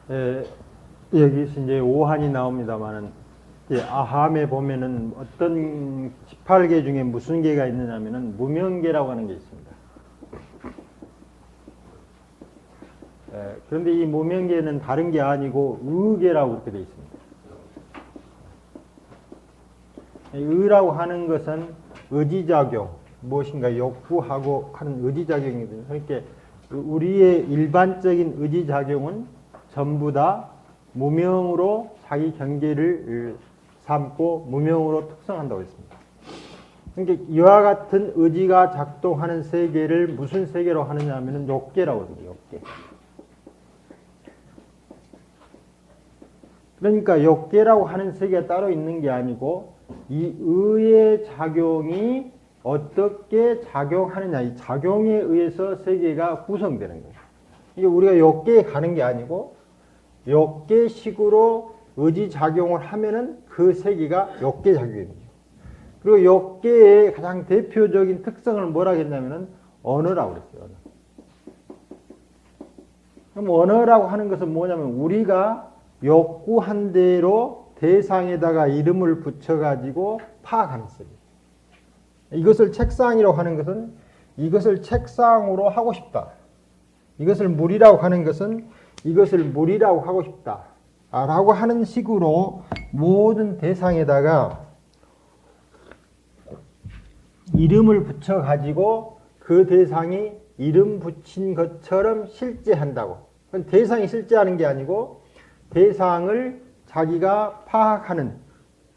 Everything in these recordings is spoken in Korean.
에, 여기서 이제 오한이 나옵니다만은 아함에 보면은 어떤 18개 중에 무슨 개가 있느냐면은 무명계라고 하는 게 있습니다. 그런데 이 무명계는 다른 게 아니고 의계라고 그렇게 되어 있습니다. 의라고 하는 것은 의지작용, 무엇인가 욕구하고 하는 의지작용이거든요. 그러니까 우리의 일반적인 의지작용은 전부 다 무명으로 자기 경계를 삼고 무명으로 특성한다고 했습니다. 그러니까 이와 같은 의지가 작동하는 세계를 무슨 세계로 하느냐 하면 욕계라고 합니다. 욕계. 그러니까 욕계라고 하는 세계가 따로 있는 게 아니고 이 의의 작용이 어떻게 작용하느냐, 이 작용에 의해서 세계가 구성되는 거예요. 이게 우리가 욕계에 가는 게 아니고 욕계식으로 의지작용을 하면은 그 세계가 욕계작용이죠. 그리고 욕계의 가장 대표적인 특성을 뭐라 했냐면은 언어라고 그랬어요. 언어. 그럼 언어라고 하는 것은 뭐냐면 우리가 욕구한 대로 대상에다가 이름을 붙여가지고 파악하는 세계. 이것을 책상이라고 하는 것은 이것을 책상으로 하고 싶다. 이것을 물이라고 하는 것은 이것을 물이라고 하고 싶다. 라고 하는 식으로 모든 대상에다가 이름을 붙여가지고 그 대상이 이름 붙인 것처럼 실제한다고. 그건 대상이 실제하는 게 아니고 대상을 자기가 파악하는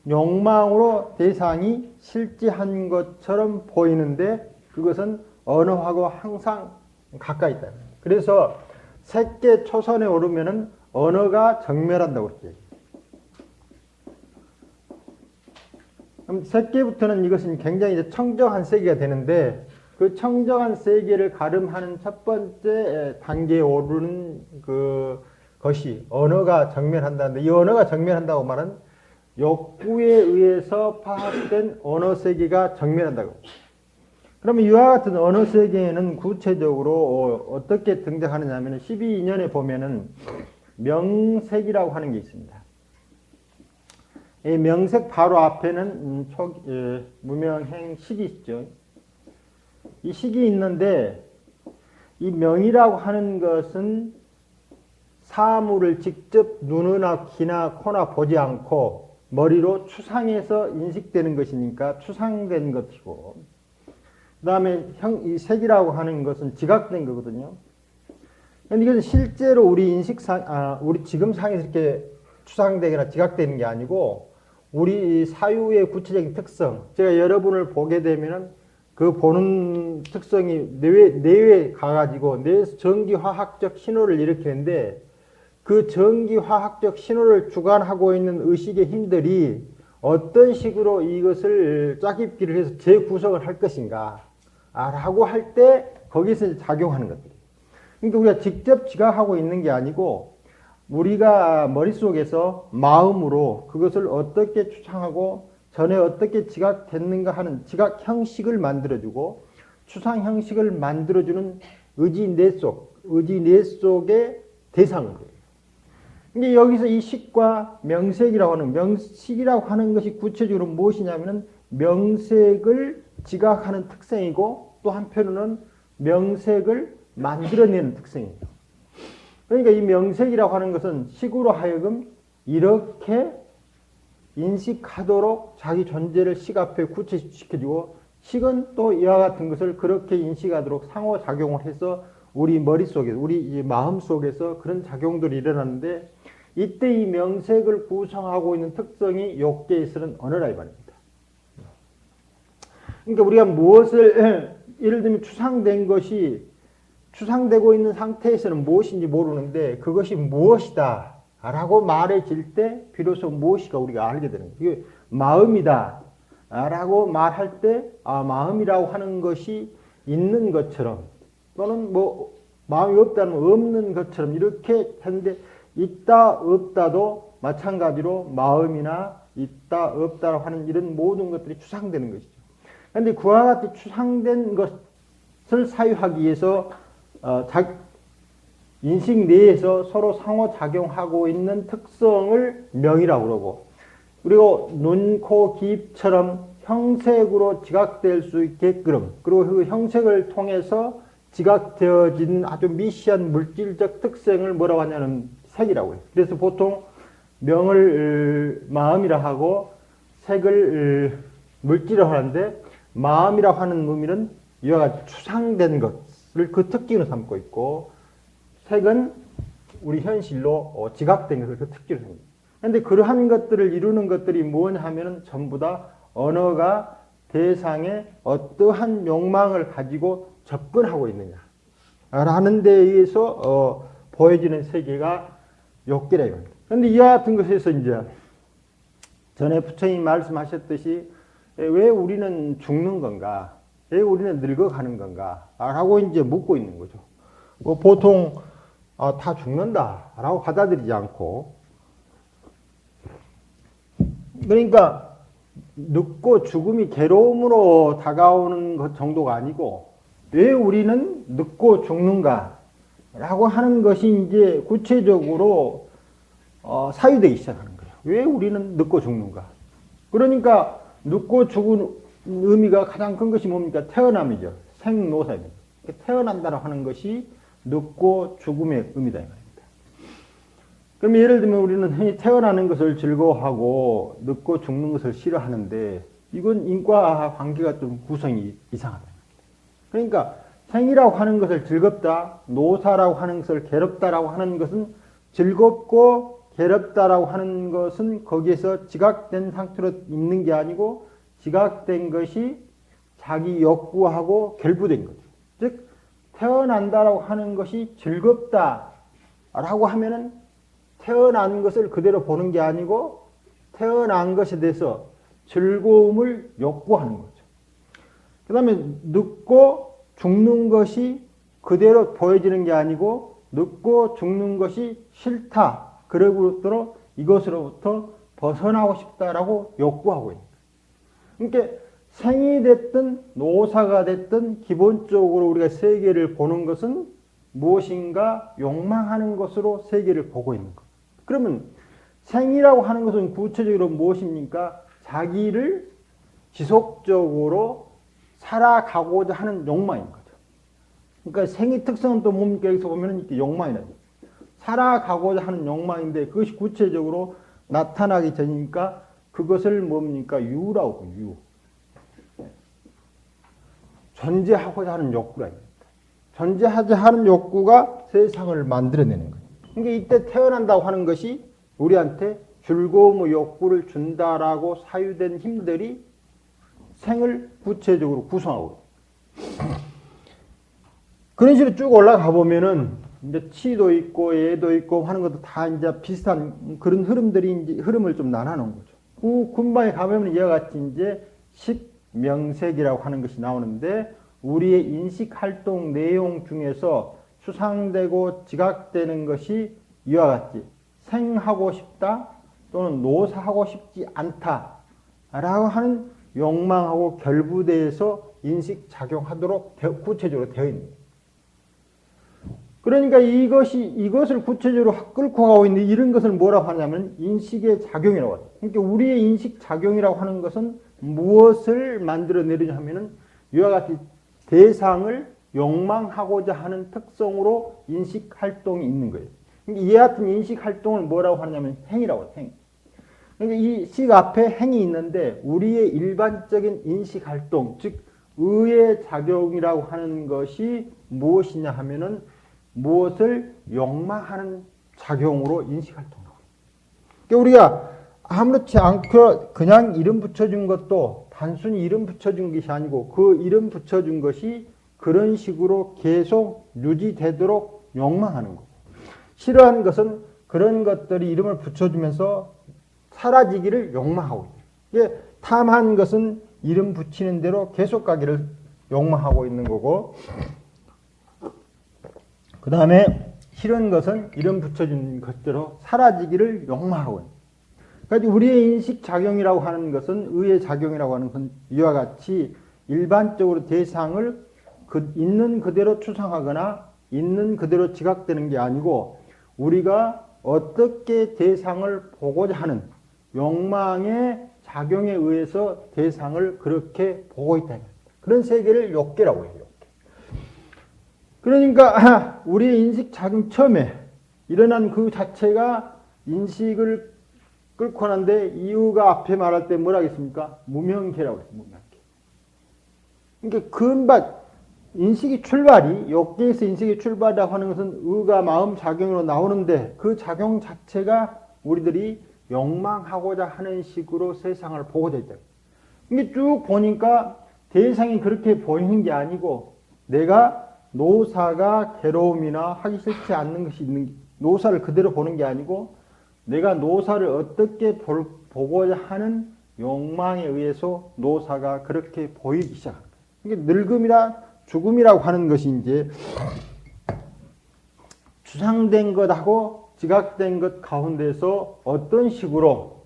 욕망으로 대상이 실제한 것처럼 보이는데 그것은 언어하고 항상 가까이 있다. 그래서 색계 초선에 오르면은 언어가 정멸한다고 그랬죠. 그럼 색계부터는 이것은 굉장히 이제 청정한 세계가 되는데 그 청정한 세계를 가름하는 첫 번째 단계에 오르는 것이 언어가 정멸한다는데 이 언어가 정멸한다고 말은 욕구에 의해서 파악된 언어 세계가 정멸한다고. 그러면 이와 같은 언어 세계에는 구체적으로 어떻게 등장하느냐 하면 12인연에 보면은 명색이라고 하는 게 있습니다. 이 명색 바로 앞에는 무명행 식이 있죠. 이 식이 있는데 이 명이라고 하는 것은 사물을 직접 눈이나 귀나 코나 보지 않고 머리로 추상해서 인식되는 것이니까 추상된 것이고 그 다음에 이 색이라고 하는 것은 지각된 거거든요. 그런데 이것은 실제로 우리 인식상, 우리 지금 상에서 이렇게 추상되거나 지각되는 게 아니고 우리 사유의 구체적인 특성, 제가 여러분을 보게 되면은 그 보는 특성이 뇌에 가가지고 뇌에서 전기화학적 신호를 일으키는데 그 전기화학적 신호를 주관하고 있는 의식의 힘들이 어떤 식으로 이것을 짜깁기를 해서 재구성을 할 것인가 라고 할 때 거기서 작용하는 것들이. 그러니까 우리가 직접 지각하고 있는 게 아니고 우리가 머릿속에서 마음으로 그것을 어떻게 추상하고 전에 어떻게 지각됐는가 하는 지각 형식을 만들어주고 추상 형식을 만들어주는 의지 뇌 속의 대상을. 근데 여기서 이 식과 명색이라고 하는 명식이라고 하는 것이 구체적으로 무엇이냐면은 명색을 지각하는 특성이고 또 한편으로는 명색을 만들어내는 특성이에요. 그러니까 이 명색이라고 하는 것은 식으로 하여금 이렇게 인식하도록 자기 존재를 식 앞에 구체시켜주고 식은 또 이와 같은 것을 그렇게 인식하도록 상호작용을 해서 우리 머릿속에 우리 마음 속에서 그런 작용들이 일어나는데 이때 이 명색을 구성하고 있는 특성이 욕계에서는 언어라 이 말입니다. 그러니까 우리가 무엇을 예를 들면 추상되고 있는 상태에서는 무엇인지 모르는데 그것이 무엇이다 라고 말해질 때 비로소 무엇이가 우리가 알게 되는 거예요. 이게 마음이다 라고 말할 때 마음이라고 하는 것이 있는 것처럼 또는 뭐 마음이 없다면 없는 것처럼 이렇게 하는데 있다 없다도 마찬가지로 마음이나 있다 없다라고 하는 이런 모든 것들이 추상되는 것이죠. 그런데 그와 같이 추상된 것을 사유하기 위해서 인식 내에서 서로 상호작용하고 있는 특성을 명이라고 그러고, 그리고 눈, 코, 귀입처럼 형색으로 지각될 수 있게끔, 그리고 그 형색을 통해서 지각되어진 아주 미시한 물질적 특성을 뭐라고 하냐면 색이라고 해요. 그래서 보통 명을 마음이라 하고 색을 물질이라고 하는데, 마음이라고 하는 의미는 이와 같이 추상된 것을 그 특징으로 삼고 있고, 색은 우리 현실로 지각된 것을 그 특징으로 삼고 있습니다. 그런데 그러한 것들을 이루는 것들이 뭐냐 하면은 전부 다 언어가 대상에 어떠한 욕망을 가지고 접근하고 있느냐 라는 데 의해서 보여지는 세계가 욕계라 이겁니다. 그런데 이와 같은 것에서 이제 전에 부처님 말씀하셨듯이 왜 우리는 죽는 건가? 왜 우리는 늙어가는 건가? 라고 이제 묻고 있는 거죠. 보통 다 죽는다라고 받아들이지 않고, 그러니까 늙고 죽음이 괴로움으로 다가오는 것 정도가 아니고, 왜 우리는 늙고 죽는가라고 하는 것이 이제 구체적으로 사유되기 시작하는 거예요. 왜 우리는 늙고 죽는가? 그러니까 늙고 죽은 의미가 가장 큰 것이 뭡니까? 태어남이죠. 생로사입니다. 태어난다고 하는 것이 늙고 죽음의 의미다. 그럼 예를 들면 우리는 흔히 태어나는 것을 즐거워하고 늙고 죽는 것을 싫어하는데, 이건 인과 관계가 좀 구성이 이상하다. 그러니까 생이라고 하는 것을 즐겁다, 노사라고 하는 것을 괴롭다라고 하는 것은, 즐겁고 괴롭다라고 하는 것은 거기에서 지각된 상태로 있는 게 아니고 지각된 것이 자기 욕구하고 결부된 거죠. 즉 태어난다라고 하는 것이 즐겁다라고 하면은 태어난 것을 그대로 보는 게 아니고 태어난 것에 대해서 즐거움을 욕구하는 거죠. 그 다음에 늙고 죽는 것이 그대로 보여지는 게 아니고 늙고 죽는 것이 싫다. 그러고부터 이것으로부터 벗어나고 싶다라고 욕구하고 있는 거예요. 그러니까 생이 됐든 노사가 됐든 기본적으로 우리가 세계를 보는 것은 무엇인가 욕망하는 것으로 세계를 보고 있는 거예요. 그러면 생이라고 하는 것은 구체적으로 무엇입니까? 자기를 지속적으로 살아가고자 하는 욕망인 거죠. 그러니까 생의 특성은 또 뭡니까? 여기서 보면 이렇게 욕망이라는 거죠. 살아가고자 하는 욕망인데 그것이 구체적으로 나타나기 전이니까 그것을 뭡니까? 유라고 유. 존재하고자 하는 욕구라. 존재하자 하는 욕구가 세상을 만들어내는 거예요. 그러니까 이때 태어난다고 하는 것이 우리한테 즐거움의 욕구를 준다라고 사유된 힘들이 생을 구체적으로 구성하고 있어요. 그런 식으로 쭉 올라가 보면은 이제 치도 있고 예도 있고 하는 것도 다 이제 비슷한 그런 흐름들이 이제 흐름을 좀 나눠놓은 거죠. 그 군방에 가보면 이와 같이 이제 십명색이라고 하는 것이 나오는데 우리의 인식 활동 내용 중에서 추상되고 지각되는 것이 이와 같이 생하고 싶다 또는 노사하고 싶지 않다라고 하는 욕망하고 결부대에서 인식 작용하도록 구체적으로 되어 있는 거예요. 그러니까 이것을 구체적으로 끌고 가고 있는데 이런 것을 뭐라고 하냐면 인식의 작용이라고 하죠. 그러니까 우리의 인식 작용이라고 하는 것은 무엇을 만들어내려냐 하면은 이와 같이 대상을 욕망하고자 하는 특성으로 인식 활동이 있는 거예요. 그러니까 이와 같은 인식 활동을 뭐라고 하냐면 행이라고 해요. 행. 그러니까 이 식 앞에 행이 있는데 우리의 일반적인 인식 활동, 즉 의의 작용이라고 하는 것이 무엇이냐 하면은 무엇을 욕망하는 작용으로 인식활동을 하고 있습니다. 그러니까 우리가 아무렇지 않고 그냥 이름 붙여준 것도 단순히 이름 붙여준 것이 아니고 그 이름 붙여준 것이 그런 식으로 계속 유지되도록 욕망하는 거예요. 싫어하는 것은 그런 것들이 이름을 붙여주면서 사라지기를 욕망하고 있어요. 탐한 것은 이름 붙이는 대로 계속 가기를 욕망하고 있는 거고, 그 다음에 싫은 것은 이름 붙여준 것대로 사라지기를 욕망하고 있는. 그러니까 우리의 인식 작용이라고 하는 것은 의의 작용이라고 하는 것은 이와 같이 일반적으로 대상을 있는 그대로 추상하거나 있는 그대로 지각되는 게 아니고 우리가 어떻게 대상을 보고자 하는 욕망의 작용에 의해서 대상을 그렇게 보고 있다. 그런 세계를 욕계라고 해요. 그러니까 우리의 인식 작용 처음에 일어난 그 자체가 인식을 끌고 가는데 이유가 앞에 말할 때 뭐라 하겠습니까? 무명계라고 했어요. 무명계. 그러니까 근반 인식이 출발이 욕계에서 인식이 출발이라고 하는 것은 의가 마음 작용으로 나오는데 그 작용 자체가 우리들이 욕망하고자 하는 식으로 세상을 보고 있다. 이게 쭉 보니까 대상이 그렇게 보이는 게 아니고 내가 노사가 괴로움이나 하기 싫지 않는 것이 있는 노사를 그대로 보는 게 아니고 내가 노사를 어떻게 보고자 하는 욕망에 의해서 노사가 그렇게 보이기 시작합니다. 이게 늙음이라 죽음이라고 하는 것이 이제 추상된 것하고 지각된 것 가운데서 어떤 식으로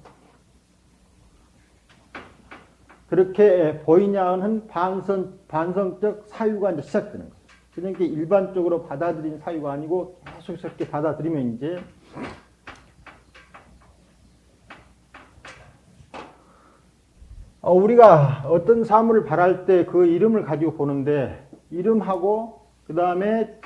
그렇게 보이냐는 반성적 사유가 이제 시작되는 거예요. 그러니까 일반적으로 받아들인 사유가 아니고 계속 이렇게 받아들이면 이제 우리가 어떤 사물을 바랄 때 그 이름을 가지고 보는데 이름하고 그 다음에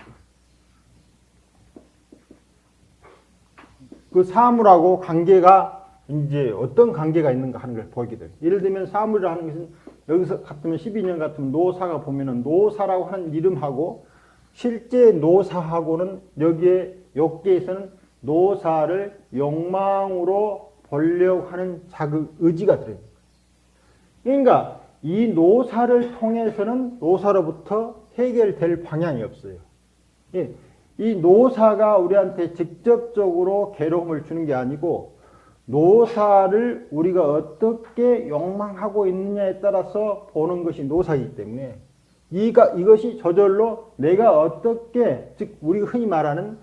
그 사물하고 관계가 이제 어떤 관계가 있는가 하는 걸 보게 돼요. 예를 들면 사물이라 하는 것은 여기서 같으면 12년 같으면 노사가 보면은 노사라고 하는 이름하고 실제 노사하고는 여기에 욕계에서는 노사를 욕망으로 보려고 하는 자극 의지가 들어요. 그러니까 이 노사를 통해서는 노사로부터 해결될 방향이 없어요. 예, 이 노사가 우리한테 직접적으로 괴로움을 주는 게 아니고 노사를 우리가 어떻게 욕망하고 있느냐에 따라서 보는 것이 노사이기 때문에 이것이 저절로 내가 어떻게, 즉 우리가 흔히 말하는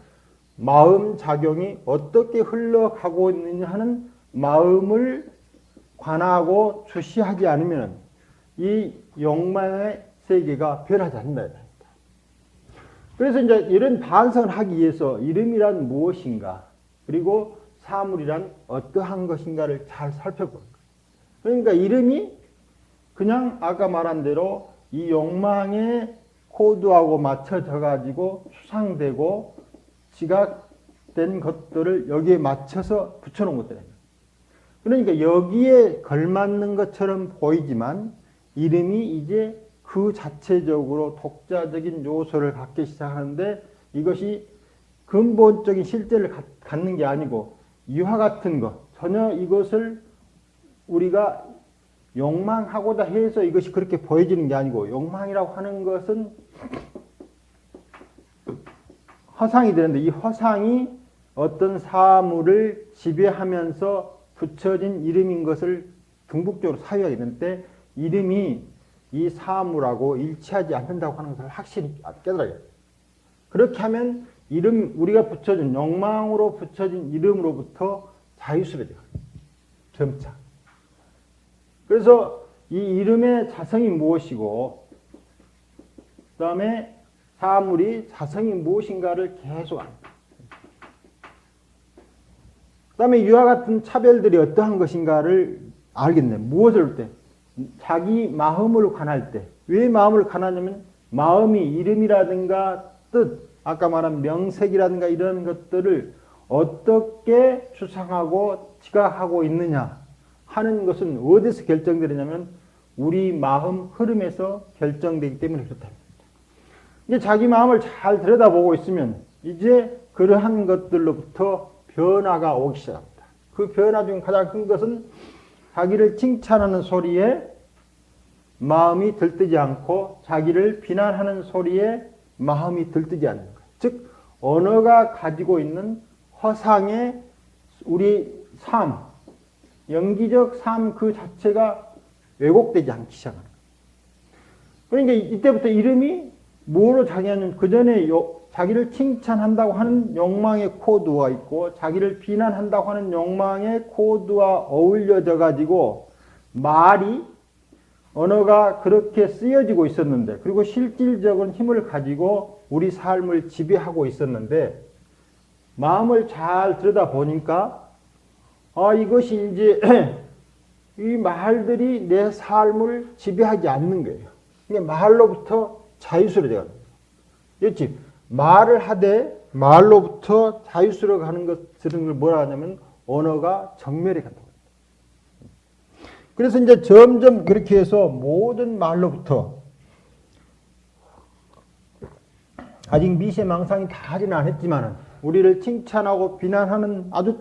마음 작용이 어떻게 흘러가고 있느냐 하는 마음을 관하고 주시하지 않으면 이 욕망의 세계가 변하지 않는다. 그래서 이제 이런 반성을 하기 위해서 이름이란 무엇인가, 그리고 사물이란 어떠한 것인가를 잘 살펴보는 거예요. 그러니까 이름이 그냥 아까 말한 대로 이 욕망의 코드하고 맞춰져 가지고 추상되고 지각된 것들을 여기에 맞춰서 붙여놓은 것들이에요. 그러니까 여기에 걸맞는 것처럼 보이지만 이름이 이제 그 자체적으로 독자적인 요소를 갖기 시작하는데 이것이 근본적인 실제를 갖는 게 아니고 이와 같은 것, 전혀 이것을 우리가 욕망하고자 해서 이것이 그렇게 보여지는 게 아니고 욕망이라고 하는 것은 허상이 되는데 이 허상이 어떤 사물을 지배하면서 붙여진 이름인 것을 궁극적으로 사유하게 되는데 이름이 이 사물하고 일치하지 않는다고 하는 것을 확실히 깨달아야 돼요. 그렇게 하면 우리가 붙여진 욕망으로 붙여진 이름으로부터 자유스러워져요. 점차. 그래서 이 이름의 자성이 무엇이고 그 다음에 사물이 자성이 무엇인가를 계속 압니다. 그 다음에 이와 같은 차별들이 어떠한 것인가를 알겠네. 무엇을 할 때? 자기 마음을 관할 때. 왜 마음을 관하냐면 마음이 이름이라든가 뜻, 아까 말한 명색이라든가 이런 것들을 어떻게 추상하고 지각하고 있느냐 하는 것은 어디서 결정되느냐면 우리 마음 흐름에서 결정되기 때문에 그렇다. 이제 자기 마음을 잘 들여다보고 있으면 이제 그러한 것들로부터 변화가 오기 시작합니다. 그 변화 중 가장 큰 것은 자기를 칭찬하는 소리에 마음이 들뜨지 않고 자기를 비난하는 소리에 마음이 들뜨지 않는 거예요. 즉 언어가 가지고 있는 허상의 우리 삶, 연기적 삶 그 자체가 왜곡되지 않기 시작하는 거예요. 그러니까 이때부터 이름이 뭐로 자기는 그 전에 자기를 칭찬한다고 하는 욕망의 코드가 있고 자기를 비난한다고 하는 욕망의 코드와 어울려져 가지고 말이 언어가 그렇게 쓰여지고 있었는데, 그리고 실질적인 힘을 가지고 우리 삶을 지배하고 있었는데, 마음을 잘 들여다보니까 이것이 이제 이 말들이 내 삶을 지배하지 않는 거예요. 이게 말로부터 자유스러워져 가는 거예요. 그렇지? 말을 하되 말로부터 자유스러워 가는 것들은 뭐라 하냐면 언어가 정멸해 간다고. 그래서 이제 점점 그렇게 해서 모든 말로부터 아직 미세망상이 다 하지는 않았지만 우리를 칭찬하고 비난하는 아주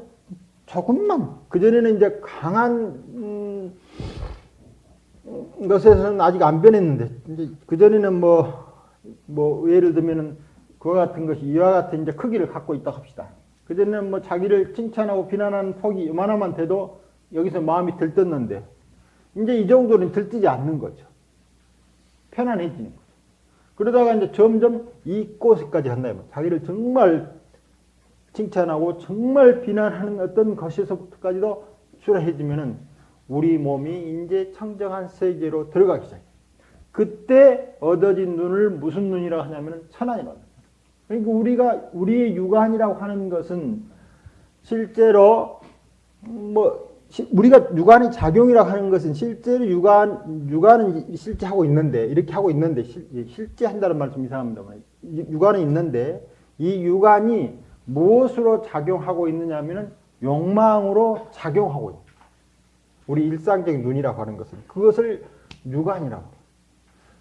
조금만, 그전에는 이제 강한 것에서는 아직 안 변했는데, 이제 그전에는 뭐 예를 들면은 그와 같은 것이 이와 같은 이제 크기를 갖고 있다 합시다. 그전에는 뭐 자기를 칭찬하고 비난하는 폭이 요만하면 돼도 여기서 마음이 들떴는데, 이제 이 정도는 들뜨지 않는 거죠. 편안해지는 거죠. 그러다가 이제 점점 이곳까지 한다. 자기를 정말 칭찬하고 정말 비난하는 어떤 것에서부터까지도 출해지면은 우리 몸이 이제 청정한 세계로 들어가기 시작해요. 그때 얻어진 눈을 무슨 눈이라고 하냐면은 천안이라고 합니다. 그러니까 우리의 육안이라고 하는 것은 실제로 우리가 육안이 작용이라고 하는 것은 실제로 육안은 실제 하고 있는데, 이렇게 하고 있는데, 실제 한다는 말 좀 이상합니다만, 육안은 있는데, 이 육안이 무엇으로 작용하고 있느냐면은 욕망으로 작용하고 있다. 우리 일상적인 눈이라고 하는 것은 그것을 육안이라고 해요.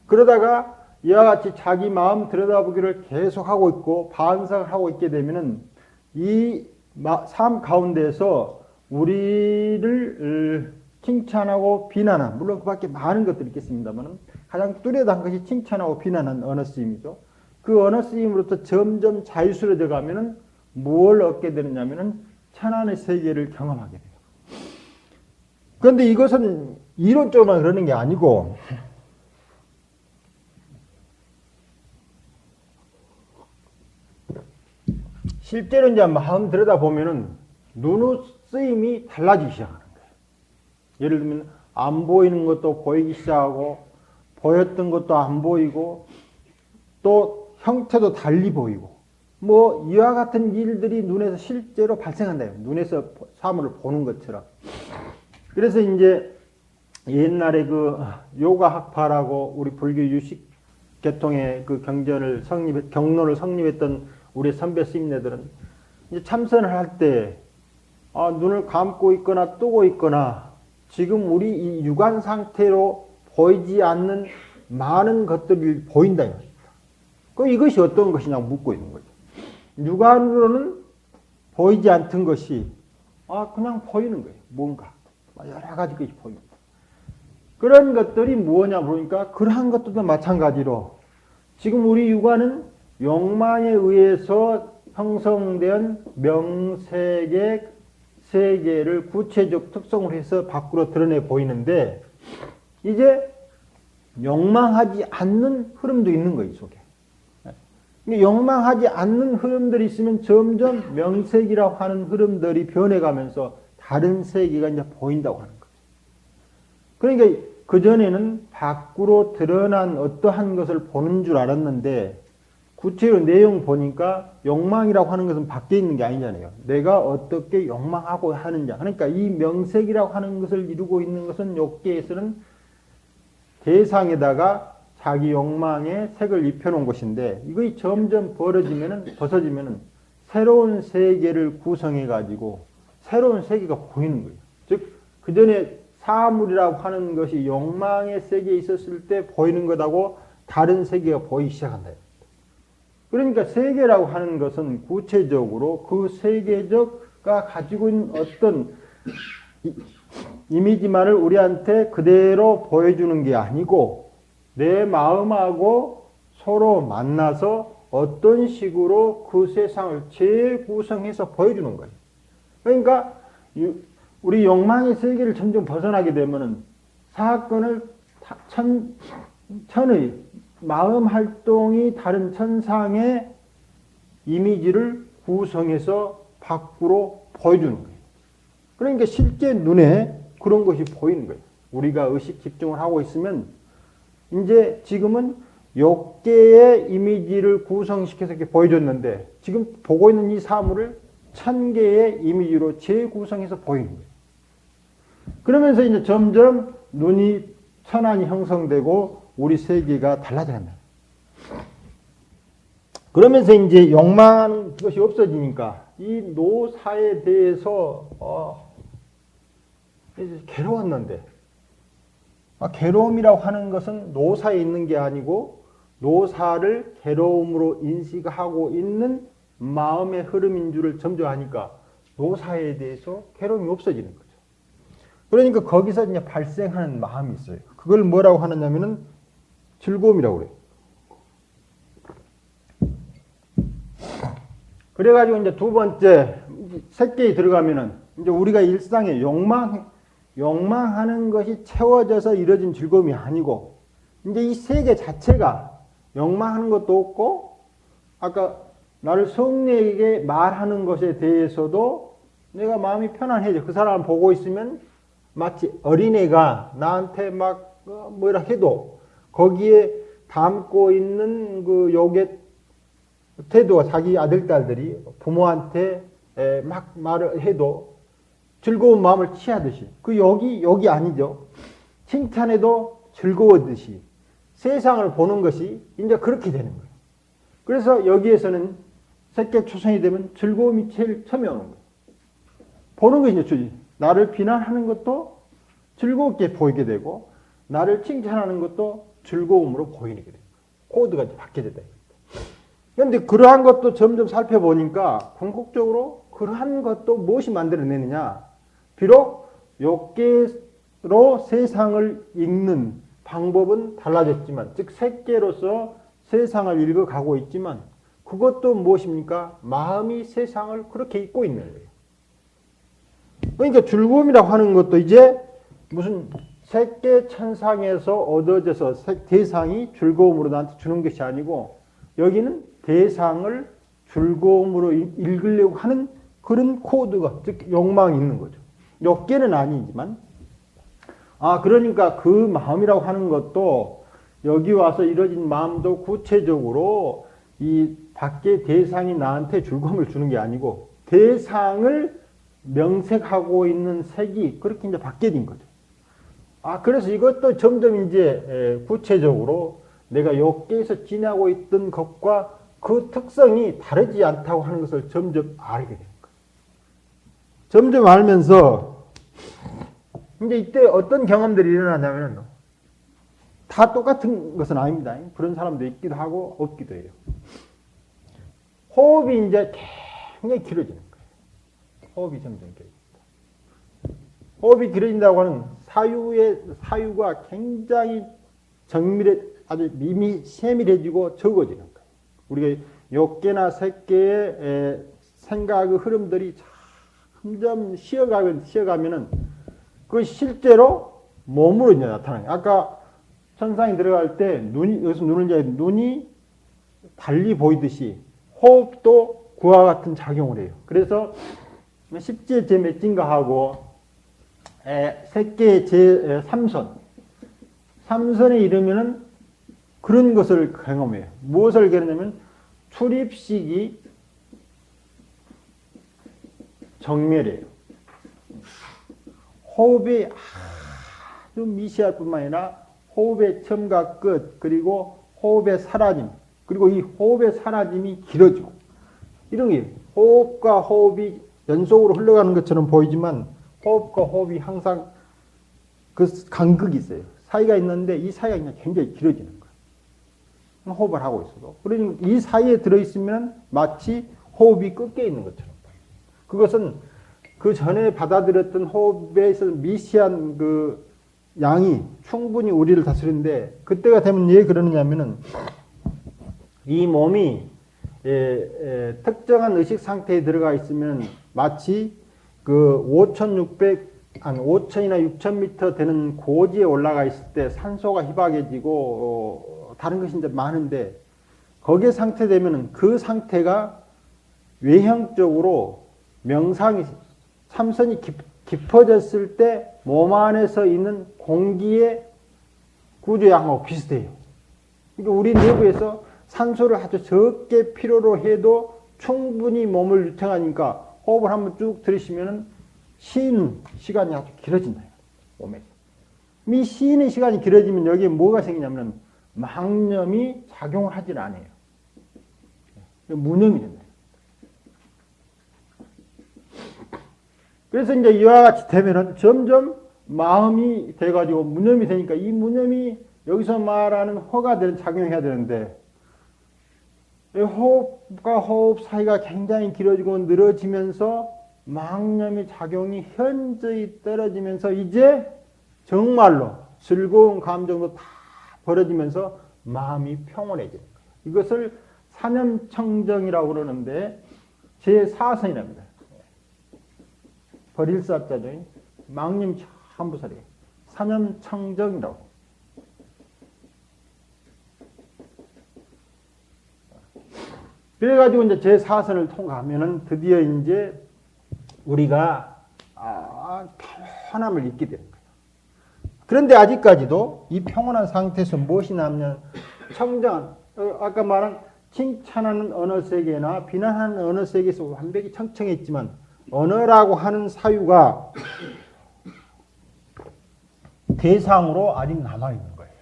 그러다가 이와 같이 자기 마음 들여다보기를 계속하고 있고 반성을 하고 있게 되면은 이 삶 가운데서 우리를 칭찬하고 비난한, 물론 그 밖에 많은 것들이 있겠습니다만 가장 뚜렷한 것이 칭찬하고 비난한 언어 쓰임이죠. 그 언어 쓰임으로부터 점점 자유스러워져 가면은 뭘 얻게 되느냐면은 천안의 세계를 경험하게 돼요. 그런데 이것은 이론적으로만 그러는 게 아니고 실제로 이제 마음 들여다보면은 눈의 쓰임이 달라지기 시작하는 거예요. 예를 들면 안 보이는 것도 보이기 시작하고 보였던 것도 안 보이고 또 형태도 달리 보이고 뭐 이와 같은 일들이 눈에서 실제로 발생한다. 눈에서 사물을 보는 것처럼. 그래서 이제 옛날에 그 요가학파라고 우리 불교 유식 계통의 그 경론을 성립했던 우리 선배 스님네들은 이제 참선을 할 때 눈을 감고 있거나 뜨고 있거나 지금 우리 이 육안 상태로 보이지 않는 많은 것들이 보인다. 그럼 이것이 어떤 것이냐고 묻고 있는 거죠. 육안으로는 보이지 않던 것이 그냥 보이는 거예요. 뭔가 여러 가지 것이 보입니다. 그런 것들이 무엇냐 그러니까 그러한 것들도 마찬가지로 지금 우리 육안은 욕망에 의해서 형성된 명색의 세계를 구체적 특성으로 해서 밖으로 드러내 보이는데 이제 욕망하지 않는 흐름도 있는 거예요, 속에. 욕망하지 않는 흐름들이 있으면 점점 명색이라고 하는 흐름들이 변해가면서 다른 세계가 이제 보인다고 하는 거죠. 그러니까 그전에는 밖으로 드러난 어떠한 것을 보는 줄 알았는데 구체적으로 내용 보니까 욕망이라고 하는 것은 밖에 있는 게 아니잖아요. 내가 어떻게 욕망하고 하느냐. 그러니까 이 명색이라고 하는 것을 이루고 있는 것은 욕계에서는 대상에다가 자기 욕망의 색을 입혀놓은 것인데 이것이 점점 벗어지면은 새로운 세계를 구성해가지고 새로운 세계가 보이는 거예요. 즉, 그 전에 사물이라고 하는 것이 욕망의 세계에 있었을 때 보이는 것하고 다른 세계가 보이기 시작한다. 그러니까 세계라고 하는 것은 구체적으로 그 세계적가 가지고 있는 어떤 이미지만을 우리한테 그대로 보여주는 게 아니고 내 마음하고 서로 만나서 어떤 식으로 그 세상을 재구성해서 보여주는 거예요. 그러니까 우리 욕망의 세계를 점점 벗어나게 되면은 사건을 천의 마음 활동이 다른 천상의 이미지를 구성해서 밖으로 보여주는 거예요. 그러니까 실제 눈에 그런 것이 보이는 거예요. 우리가 의식 집중을 하고 있으면 이제 지금은 6개의 이미지를 구성시켜서 이렇게 보여줬는데 지금 보고 있는 이 사물을 1000개의 이미지로 재구성해서 보이는 거예요. 그러면서 이제 점점 눈이 천안이 형성되고 우리 세계가 달라져갑니다. 그러면서 이제 욕망하는 것이 없어지니까 이 노사에 대해서 괴로웠는데 괴로움이라고 하는 것은 노사에 있는 게 아니고 노사를 괴로움으로 인식하고 있는 마음의 흐름인 줄을 점점 하니까 노사에 대해서 괴로움이 없어지는 거죠. 그러니까 거기서 이제 발생하는 마음이 있어요. 그걸 뭐라고 하느냐면은 즐거움이라고 그래요. 그래가지고 이제 두 번째 색계에 들어가면은 이제 우리가 일상에 욕망하는 것이 채워져서 이뤄진 즐거움이 아니고 이제 이 세계 자체가 욕망하는 것도 없고 아까 나를 성례에게 말하는 것에 대해서도 내가 마음이 편안해져. 그 사람을 보고 있으면 마치 어린애가 나한테 막 뭐라 해도 거기에 담고 있는 그 욕의 태도가 자기 아들, 딸들이 부모한테 막 말을 해도 즐거운 마음을 취하듯이 그 욕이 아니죠. 칭찬해도 즐거워듯이 세상을 보는 것이 이제 그렇게 되는 거예요. 그래서 여기에서는 색계 초성이 되면 즐거움이 제일 처음에 오는 거예요. 보는 것이 이제 나를 비난하는 것도 즐겁게 보이게 되고 나를 칭찬하는 것도 즐거움으로 보이게 돼요. 코드가 이제 바뀌게 돼요. 그런데 그러한 것도 점점 살펴보니까 궁극적으로 그러한 것도 무엇이 만들어내느냐. 비록 욕계로 세상을 읽는 방법은 달라졌지만 즉 색계로서 세상을 읽어가고 있지만 그것도 무엇입니까? 마음이 세상을 그렇게 읽고 있는 거예요. 그러니까 즐거움이라고 하는 것도 이제 무슨 색계 천상에서 얻어져서 대상이 즐거움으로 나한테 주는 것이 아니고 여기는 대상을 즐거움으로 읽으려고 하는 그런 코드가 즉 욕망이 있는 거죠. 욕계는 아니지만 그러니까 그 마음이라고 하는 것도 여기 와서 이뤄진 마음도 구체적으로 이 밖에 대상이 나한테 즐거움을 주는 게 아니고 대상을 명색하고 있는 색이 그렇게 이제 바뀌어진 거죠. 그래서 이것도 점점 이제 구체적으로 내가 욕계에서 지나고 있던 것과 그 특성이 다르지 않다고 하는 것을 점점 알게 되는 거예요. 점점 알면서 이제 이때 어떤 경험들이 일어나냐면 다 똑같은 것은 아닙니다. 그런 사람도 있기도 하고 없기도 해요. 호흡이 이제 굉장히 길어지는 거예요. 호흡이 점점 길어집니다. 호흡이 길어진다고 하는 사유가 굉장히 아주 세밀해지고 적어지는 거예요. 우리가 욕계나 색계의 생각의 흐름들이 점점 쉬어가면은 그것이 실제로 몸으로 이제 나타나요. 아까 천상에 들어갈 때 여기서 눈이 달리 보이듯이 호흡도 그와 같은 작용을 해요. 그래서 십지의 제 몇 진가하고 색계의 제 3선. 3선에 이르면은 그런 것을 경험해요. 무엇을 경험하냐면 출입식이 정멸이에요. 호흡이 아주 미시할 뿐만 아니라 호흡의 처음과 끝 그리고 호흡의 사라짐 그리고 이 호흡의 사라짐이 길어지고 이런 게 호흡과 호흡이 연속으로 흘러가는 것처럼 보이지만 호흡과 호흡이 항상 그 간극이 있어요. 사이가 있는데 이 사이가 그냥 굉장히 길어지는 거예요. 호흡을 하고 있어도. 그러니까 이 사이에 들어있으면 마치 호흡이 꺾여 있는 것처럼. 그것은 그 전에 받아들였던 호흡에 있어서 미시한 그 양이 충분히 우리를 다스리는데 그때가 되면 왜 그러느냐면은 이 몸이 특정한 의식 상태에 들어가 있으면 마치 그 5,000이나 6,000m 되는 고지에 올라가 있을 때 산소가 희박해지고 다른 것이 이제 많은데 거기에 상태 되면은 그 상태가 외형적으로 명상이 참선이 깊어졌을 때 몸 안에서 있는 공기의 구조양하고 비슷해요. 그러니까 우리 내부에서 산소를 아주 적게 필요로 해도 충분히 몸을 유통하니까 호흡을 한번 쭉 들이쉬면 쉬는 시간이 아주 길어진다. 몸에서. 이 쉬는 시간이 길어지면 여기에 뭐가 생기냐면 망념이 작용을 하질 않아요. 무념이 된다. 그래서 이제 이와 같이 되면은 점점 마음이 돼가지고 무념이 되니까 이 무념이 여기서 말하는 허가 되는 작용해야 되는데 호흡과 호흡 사이가 굉장히 길어지고 늘어지면서 망념의 작용이 현저히 떨어지면서 이제 정말로 즐거운 감정도 다 벌어지면서 마음이 평온해지는 거예요. 이것을 사념청정이라고 그러는데 제4선이랍니다. 버릴 사자죠. 망념 참부살이 사념청정이라고. 그래가지고 이제 제4선을 통과하면은 드디어 이제 우리가 편함을 잊게 되는 거예요. 그런데 아직까지도 이 평온한 상태에서 무엇이 남냐? 청정한, 아까 말한 칭찬하는 언어 세계나 비난하는 언어 세계에서 완벽히 청청했지만 언어라고 하는 사유가 대상으로 아직 남아있는 거예요.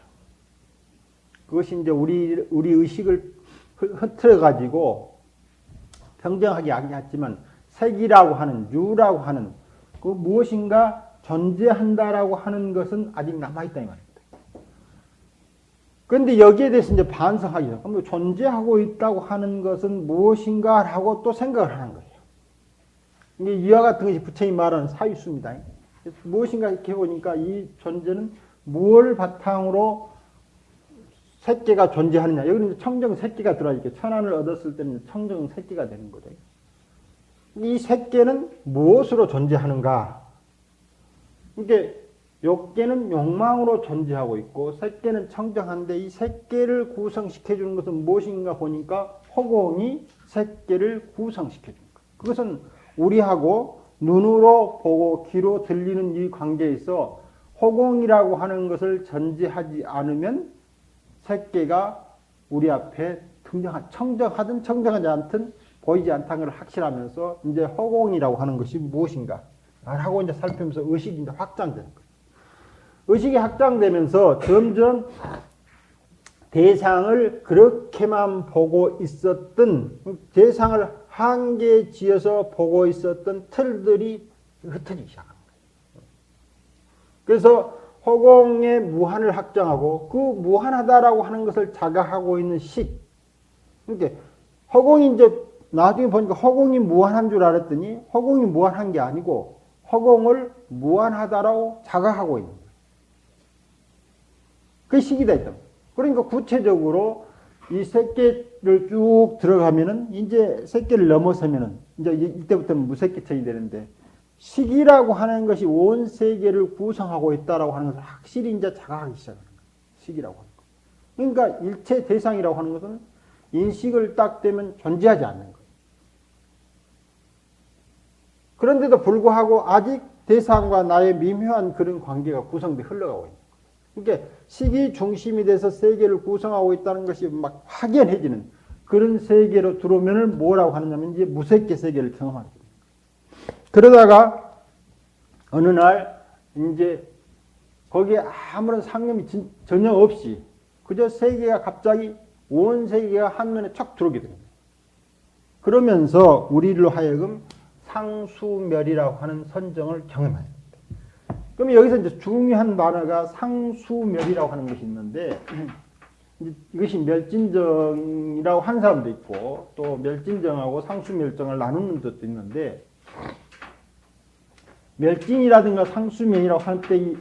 그것이 이제 우리 의식을 흐트러가지고 평정하게 하지만 색이라고 하는, 유라고 하는 그 무엇인가 존재한다라고 하는 것은 아직 남아있다 이 말입니다. 그런데 여기에 대해서 이제 반성하기죠. 그럼 존재하고 있다고 하는 것은 무엇인가라고 또 생각을 하는 거예요. 이게 이와 같은 것이 부처님이 말하는 사유수입니다. 무엇인가 이렇게 보니까 이 존재는 무엇을 바탕으로 새끼가 존재하느냐. 여기는 청정 새끼가 들어있게 천안을 얻었을 때는 청정 새끼가 되는 거죠. 이 새끼는 무엇으로 존재하는가? 이게 욕계는 욕망으로 존재하고 있고 새끼는 청정한데 이 새끼를 구성시켜 주는 것은 무엇인가 보니까 허공이 새끼를 구성시켜 주는 거예요. 그것은 우리하고 눈으로 보고 귀로 들리는 이 관계에 있어 허공이라고 하는 것을 전제하지 않으면 새끼가 우리 앞에 청정하든 청정하지 않든 보이지 않다는 걸 확실하면서 이제 허공이라고 하는 것이 무엇인가 라고 이제 살피면서 의식이 이제 확장되는 거예요. 의식이 확장되면서 점점 대상을 그렇게만 보고 있었던 대상을 한계에 지어서 보고 있었던 틀들이 흩어지기 시작합니다. 그래서 허공의 무한을 확정하고 그 무한하다라고 하는 것을 자각하고 있는 식. 그러니까 허공이 이제 나중에 보니까 허공이 무한한 줄 알았더니 허공이 무한한 게 아니고 허공을 무한하다라고 자각하고 있는 거예요. 그 식이다 있다. 그러니까 구체적으로 이 새끼를 쭉 들어가면은 이제 새끼를 넘어서면은 이제 이때부터는 무새끼천이 되는데 식이라고 하는 것이 온 세계를 구성하고 있다라고 하는 것을 확실히 이제 자각하기 시작하는 거예요. 식이라고 하는 것. 그러니까 일체 대상이라고 하는 것은 인식을 딱 되면 존재하지 않는 거예요. 그런데도 불구하고 아직 대상과 나의 미묘한 그런 관계가 구성돼 흘러가고 있는 거예요. 그러니까 식이 중심이 돼서 세계를 구성하고 있다는 것이 막 확연해지는 그런 세계로 들어오면 뭐라고 하느냐면 이제 무색계 세계를 경험하게 됩니다. 그러다가 어느 날 이제 거기에 아무런 상념이 전혀 없이 그저 세계가 갑자기 온 세계가 한눈에 척 들어오게 됩니다. 그러면서 우리로 하여금 상수멸이라고 하는 선정을 경험해야 됩니다. 그럼 여기서 이제 중요한 단어가 상수멸이라고 하는 것이 있는데 이것이 멸진정이라고 하는 사람도 있고 또 멸진정하고 상수멸정을 나누는 것도 있는데 멸진이라든가 상수멸이라고 할 때 이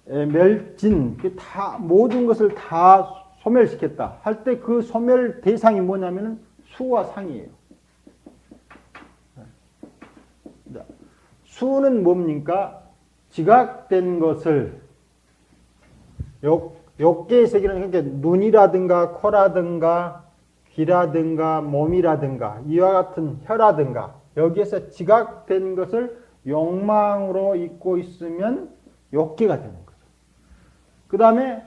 멸진, 다 모든 것을 다 소멸시켰다 할 때 그 소멸 대상이 뭐냐면은 수와 상이에요. 수는 뭡니까? 지각된 것을 욕계의 세계는 그러니까 눈이라든가 코라든가 귀라든가 몸이라든가 이와 같은 혀라든가 여기에서 지각된 것을 욕망으로 잊고 있으면 욕계가 되는 거죠. 그 다음에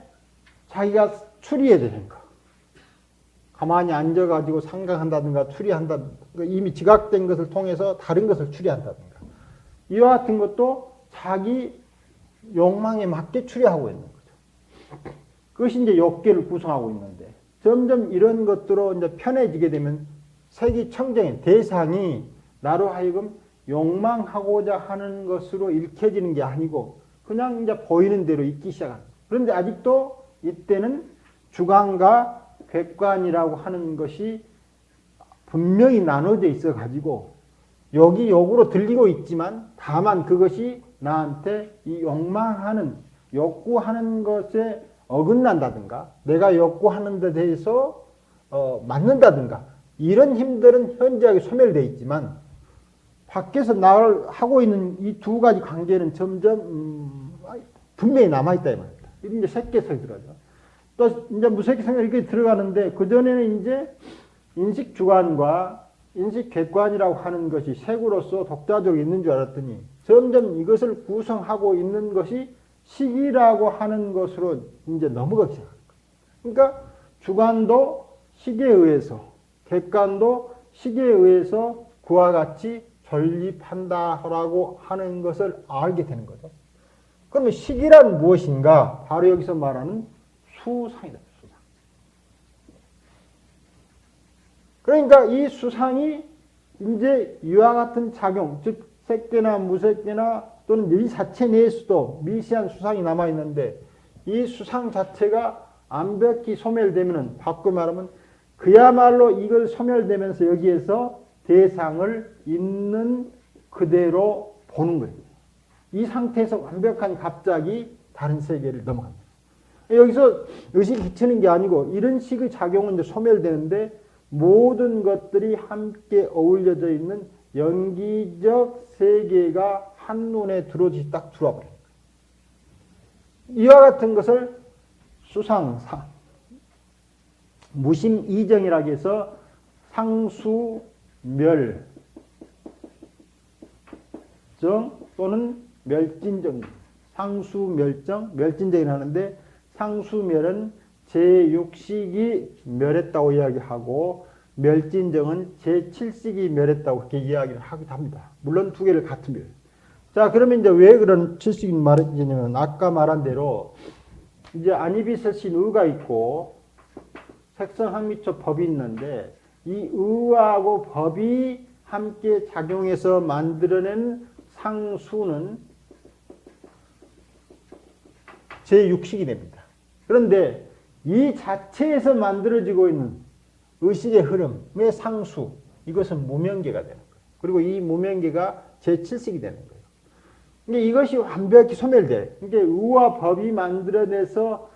자기가 추리해야 되는 거. 가만히 앉아가지고 상각한다든가 추리한다든가 이미 지각된 것을 통해서 다른 것을 추리한다든가 이와 같은 것도 자기 욕망에 맞게 추리하고 있는 거죠. 그것이 이제 욕계를 구성하고 있는데 점점 이런 것들로 이제 편해지게 되면 색이 청정의 대상이 나로 하여금 욕망하고자 하는 것으로 읽혀지는 게 아니고 그냥 이제 보이는 대로 읽기 시작하는 거예요. 그런데 아직도 이때는 주관과 객관이라고 하는 것이 분명히 나눠져 있어 가지고 여기 욕으로 들리고 있지만 다만 그것이 나한테 이 욕망하는 욕구하는 것에 어긋난다든가 내가 욕구하는 데 대해서 맞는다든가 이런 힘들은 현저하게 소멸되어 있지만 밖에서 나를 하고 있는 이 두 가지 관계는 점점 분명히 남아있다 이 말입니다. 이제 색계성이 들어가죠. 또 이제 무색계성이 이렇게 들어가는데 그전에는 이제 인식 주관과 인식 객관이라고 하는 것이 색으로서 독자적으로 있는 줄 알았더니 점점 이것을 구성하고 있는 것이 식이라고 하는 것으로 이제 넘어가기 시작합니다. 그러니까 주관도 식에 의해서 객관도 식에 의해서 그와 같이 존립한다라고 하는 것을 알게 되는 거죠. 그러면 식이란 무엇인가? 바로 여기서 말하는 수상이다. 수상. 그러니까 이 수상이 이제 이와 같은 작용, 즉 색계나 무색계나 또는 이 자체 내에서도 미세한 수상이 남아있는데 이 수상 자체가 완벽히 소멸되면 바꿔 말하면 그야말로 이걸 소멸되면서 여기에서 대상을 있는 그대로 보는 거예요. 이 상태에서 완벽한 갑자기 다른 세계를 넘어갑니다. 여기서 의식이 비치는 게 아니고 이런 식의 작용은 이제 소멸되는데 모든 것들이 함께 어울려져 있는 연기적 세계가 한눈에 들어오지 딱 들어와버려요. 이와 같은 것을 수상사, 무심이정이라고 해서 상수멸정 또는 멸진정, 상수멸정, 멸진정이라 하는데 상수멸은 제6식이 멸했다고 이야기하고 멸진정은 제7식이 멸했다고 그렇게 이야기를 하기도 합니다. 물론 두 개를 같은 멸. 자, 그러면 이제 왜 그런 7식이 말했냐면 아까 말한 대로 이제 안이비설신 의가 있고 색성학미처 법이 있는데 이 의하고 법이 함께 작용해서 만들어낸 상수는 제6식이 됩니다. 그런데 이 자체에서 만들어지고 있는 의식의 흐름의 상수, 이것은 무명계가 되는 거예요. 그리고 이 무명계가 제7식이 되는 거예요. 그러니까 이것이 완벽히 소멸돼. 그러니까 의와 법이 만들어내서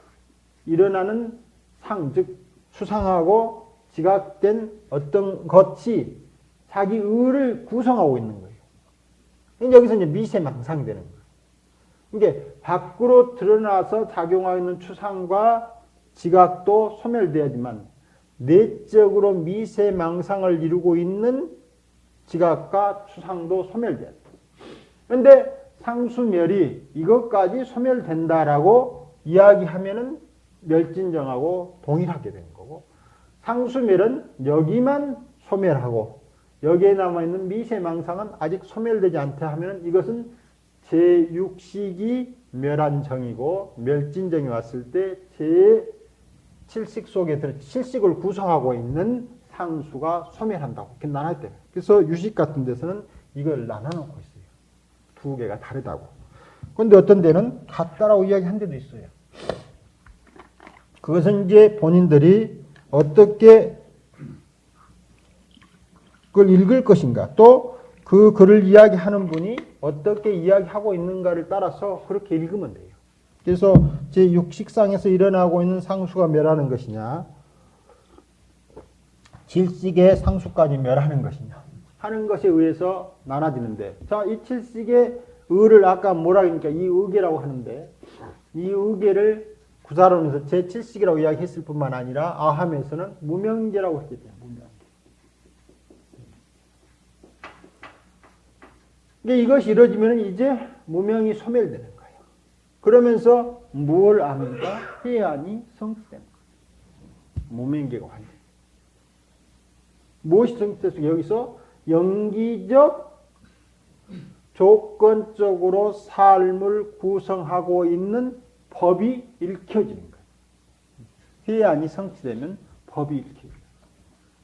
일어나는 상, 즉 수상하고 지각된 어떤 것이 자기 의를 구성하고 있는 거예요. 그러니까 여기서 이제 미세망상되는 거예요. 그러니까 밖으로 드러나서 작용하고 있는 추상과 지각도 소멸되어야지만 내적으로 미세망상을 이루고 있는 지각과 추상도 소멸돼야 돼요. 그런데 상수멸이 이것까지 소멸된다라고 이야기하면은 멸진정하고 동일하게 되는 거고 상수멸은 여기만 소멸하고 여기에 남아있는 미세망상은 아직 소멸되지 않다 하면 이것은 제6식이 멸한 정이고 멸진정이 왔을 때 제7식 속에 들어 7식을 구성하고 있는 상수가 소멸한다고 이렇게 나눠있대요. 그래서 유식 같은 데서는 이걸 나눠놓고 있어요. 두 개가 다르다고. 그런데 어떤 데는 같다라고 이야기한 데도 있어요. 그것은 이제 본인들이 어떻게 그걸 읽을 것인가 또 그 글을 이야기하는 분이 어떻게 이야기하고 있는가를 따라서 그렇게 읽으면 돼요. 그래서 제6식상에서 일어나고 있는 상수가 멸하는 것이냐 7식의 상수까지 멸하는 것이냐 하는 것에 의해서 나눠지는데 자, 이 7식의 의를 아까 뭐라 하니까 이 의계라고 하는데 이 의계를 구사론에서 제7식이라고 이야기했을 뿐만 아니라 아함에서는 무명계라고 했기 때문에 무명계. 그러니까 이것이 이루어지면 이제 무명이 소멸되는 거예요. 그러면서 무엇을 압니까? 해안이 성취되는 거예요. 무명계가 완전. 무엇이 성취됐을까? 여기서 영기적 조건적으로 삶을 구성하고 있는 법이 읽혀지는 거예요. 해안이 성취되면 법이 읽혀져요.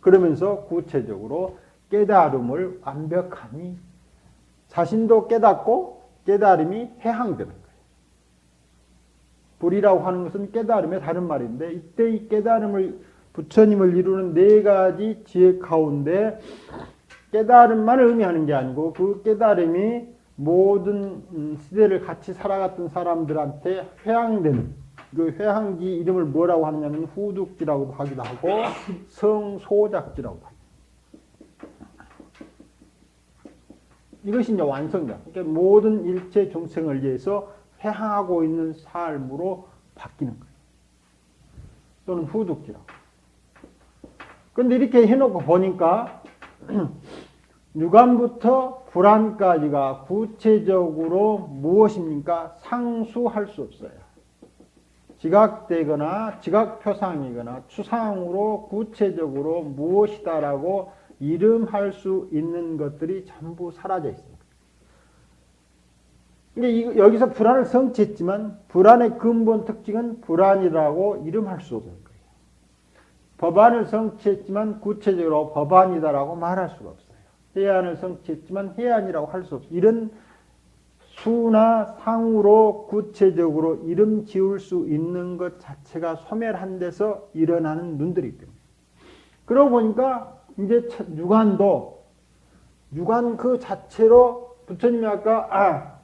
그러면서 구체적으로 깨달음을 완벽하니 자신도 깨닫고 깨달음이 해항되는 거예요. 불이라고 하는 것은 깨달음의 다른 말인데 이때 이 깨달음을 부처님을 이루는 네 가지 지혜 가운데 깨달음만을 의미하는 게 아니고 그 깨달음이 모든 시대를 같이 살아갔던 사람들한테 회항되는 그 회항지 이름을 뭐라고 하느냐면 후둑지라고도 하기도 하고 성소작지라고도 합니다. 이것이 이제 완성자. 그러니까 모든 일체众生을 위해서 회항하고 있는 삶으로 바뀌는 거예요. 또는 후둑지라고. 그런데 이렇게 해놓고 보니까 유관부터 불안까지가 구체적으로 무엇입니까? 상수할 수 없어요. 지각되거나 지각표상이거나 추상으로 구체적으로 무엇이다라고 이름할 수 있는 것들이 전부 사라져 있습니다. 그러니까 여기서 불안을 성취했지만 불안의 근본 특징은 불안이라고 이름할 수 없는 거예요. 법안을 성취했지만 구체적으로 법안이다라고 말할 수가 없어요. 해안을 성취했지만 해안이라고 할 수 없어요. 이런 수나 상으로 구체적으로 이름 지을 수 있는 것 자체가 소멸한 데서 일어나는 눈들이기 때문에. 그러고 보니까 이제 유관 그 자체로 부처님이 아까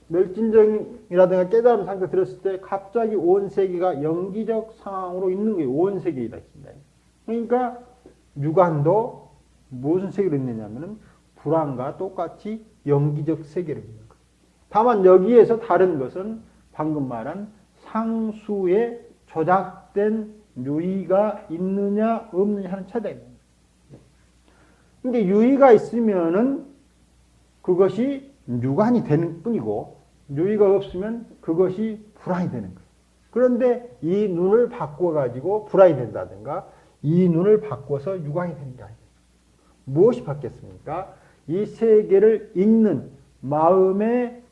멸진정이라든가 깨달음 상태 들었을 때 갑자기 온 세계가 영기적 상황으로 있는 거예요. 온 세계이다 했습니다. 그러니까 유관도 무슨 세계로 있느냐면은 불안과 똑같이 영기적 세계로 있는 거예요. 다만 여기에서 다른 것은 방금 말한 상수에 조작된 유의가 있느냐 없느냐 하는 차이입니다. 근데 유의가 있으면은 그것이 유관이 되는 뿐이고 유의가 없으면 그것이 불안이 되는 거예요. 그런데 이 눈을 바꿔가지고 불안이 된다든가 이 눈을 바꿔서 유관이 되는 게 아니에요. 무엇이 바뀌었습니까? 이 세계를 읽는 마음의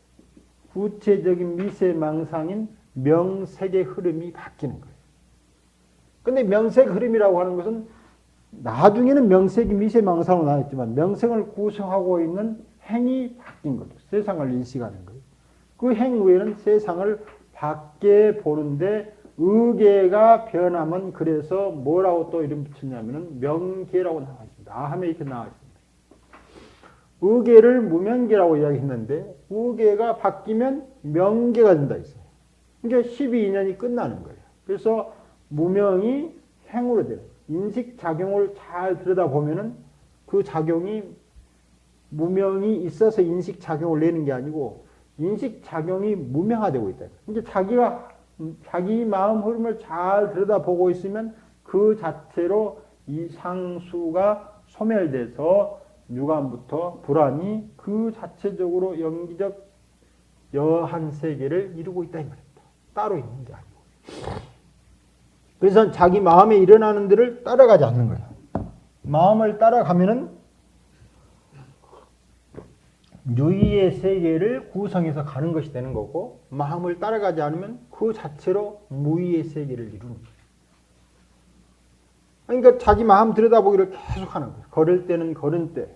구체적인 미세망상인 명색의 흐름이 바뀌는 거예요. 근데 명색 흐름이라고 하는 것은 나중에는 명색이 미세망상으로 나왔지만 명색을 구성하고 있는 행이 바뀐 거죠. 세상을 인식하는 거예요. 그 행 외에는 세상을 밖에 보는데 의계가 변하면 그래서 뭐라고 또 이름 붙였냐면은 명계라고 나와 있습니다. 아함에 이렇게 나와 있습니다. 의계를 무명계라고 이야기했는데 의계가 바뀌면 명계가 된다 했어요. 그러니까 12인연이 끝나는 거예요. 그래서 무명이 행으로 돼요. 인식작용을 잘 들여다보면은 그 작용이 무명이 있어서 인식작용을 내는 게 아니고 인식작용이 무명화되고 있다. 이제 자기 마음 흐름을 잘 들여다보고 있으면 그 자체로 이 상수가 소멸돼서 유관부터 불안이 그 자체적으로 영기적 여한 세계를 이루고 있다 이 말입니다. 따로 있는 게 아니고. 그래서 자기 마음에 일어나는 데를 따라가지 않는 거예요. 마음을 따라가면은 유의의 세계를 구성해서 가는 것이 되는 거고 마음을 따라가지 않으면 그 자체로 무의의 세계를 이루는 거예요. 그러니까 자기 마음 들여다보기를 계속 하는 거예요. 걸을 때는 걸은 때,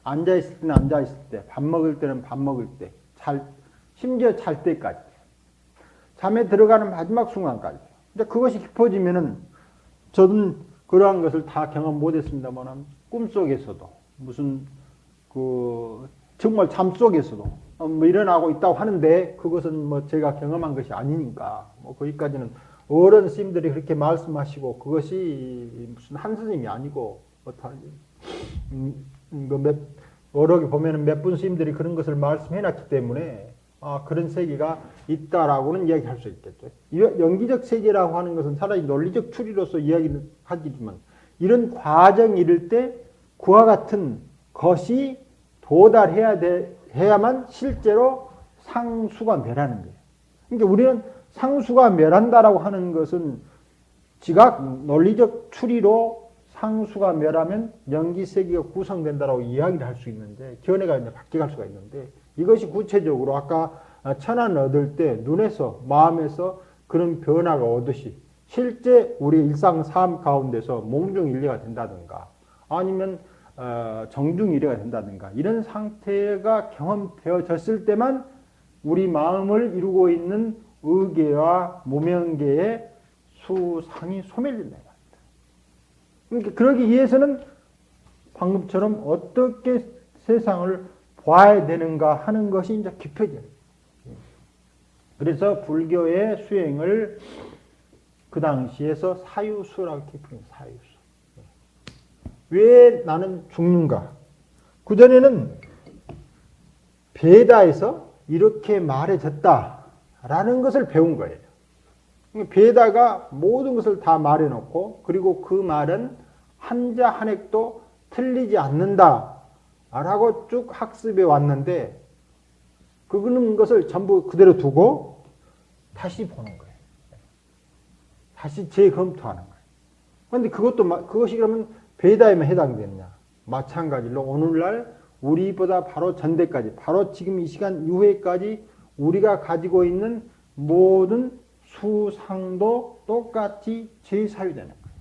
앉아있을 때는 앉아있을 때, 밥 먹을 때는 밥 먹을 때, 심지어 잘 때까지. 잠에 들어가는 마지막 순간까지. 근데 그것이 깊어지면은 저는 그러한 것을 다 경험 못했습니다만 꿈속에서도 무슨 정말 잠 속에서도 뭐 일어나고 있다고 하는데 그것은 뭐 제가 경험한 것이 아니니까 뭐 거기까지는 어른 스님들이 그렇게 말씀하시고 그것이 무슨 한 스님이 아니고 여러 개 보면은 몇 분 스님들이 그런 것을 말씀해놨기 때문에 그런 세계가 있다라고는 이야기할 수 있겠죠. 연기적 세계라고 하는 것은 차라리 논리적 추리로서 이야기는 하지만 이런 과정이 이를 때 그와 같은 것이 도달해야만 실제로 상수가 멸하는 거예요. 그러니까 우리는 상수가 멸한다라고 하는 것은 지각 논리적 추리로 상수가 멸하면 연기세계가 구성된다라고 이야기를 할 수 있는데 견해가 이제 바뀌어갈 수가 있는데 이것이 구체적으로 아까 천안 얻을 때 눈에서 마음에서 그런 변화가 오듯이 실제 우리 일상 삶 가운데서 몽중일래가 된다든가 아니면 정중일래가 된다든가 이런 상태가 경험되어졌을 때만 우리 마음을 이루고 있는 의계와 무명계의 수상이 소멸된다. 그러니까 그러기 위해서는 방금처럼 어떻게 세상을 봐야 되는가 하는 것이 이제 깊어져요. 그래서 불교의 수행을 그 당시에서 사유수라고 이렇게 부릅니다. 사유수. 왜 나는 죽는가? 그전에는 베다에서 이렇게 말해졌다라는 것을 배운 거예요. 베다가 모든 것을 다 말해놓고 그리고 그 말은 한자 한획도 틀리지 않는다라고 쭉 학습해 왔는데 그런 것을 전부 그대로 두고 다시 보는 거예요. 다시 재검토하는 거예요. 그런데 그것이 그러면 베다에만 해당되느냐? 마찬가지로 오늘날 우리보다 바로 전대까지, 바로 지금 이 시간 이후에까지 우리가 가지고 있는 모든 수상도 똑같이 재사유되는 거예요.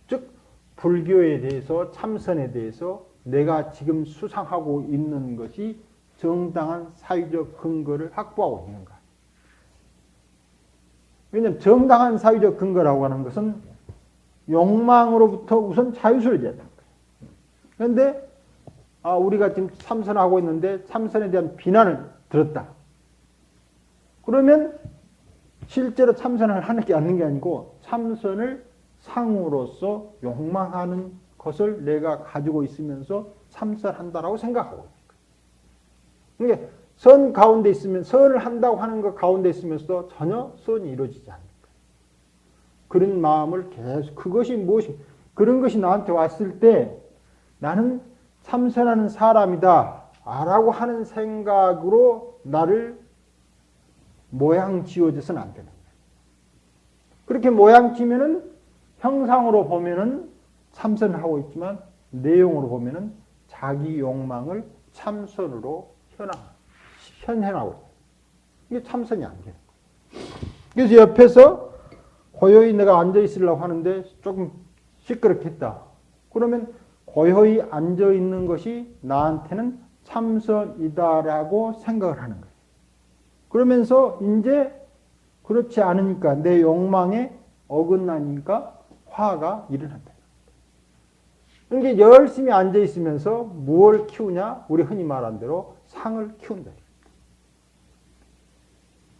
즉 불교에 대해서 참선에 대해서 내가 지금 수상하고 있는 것이 정당한 사유적 근거를 확보하고 있는가. 왜냐하면 정당한 사유적 근거라고 하는 것은 욕망으로부터 우선 자유를 제하는 거예요. 그런데 우리가 지금 참선하고 있는데 참선에 대한 비난을 들었다. 그러면 실제로 참선을 하는 게 아닌 게 아니고 참선을 상으로서 욕망하는 것을 내가 가지고 있으면서 참선한다라고 생각하고 있는 거예요. 그러니까 선 가운데 있으면 선을 한다고 하는 것 가운데 있으면서도 전혀 선이 이루어지지 않는 거예요. 그런 마음을 계속 그것이 무엇이 그런 것이 나한테 왔을 때 나는 참선하는 사람이다 라고 하는 생각으로 나를 모양 지어져서는 안 되는 거예요. 그렇게 모양 지면은 형상으로 보면은 참선하고 있지만 내용으로 보면은 자기 욕망을 참선으로 현행하고 있어요. 이게 참선이 안 돼요. 그래서 옆에서 고요히 내가 앉아 있으려고 하는데 조금 시끄럽겠다. 그러면 고요히 앉아 있는 것이 나한테는 참선이다라고 생각을 하는 거예요. 그러면서 이제 그렇지 않으니까 내 욕망에 어긋나니까 화가 일어난다. 그러니까 열심히 앉아 있으면서 무엇을 키우냐? 우리 흔히 말한 대로 상을 키운다.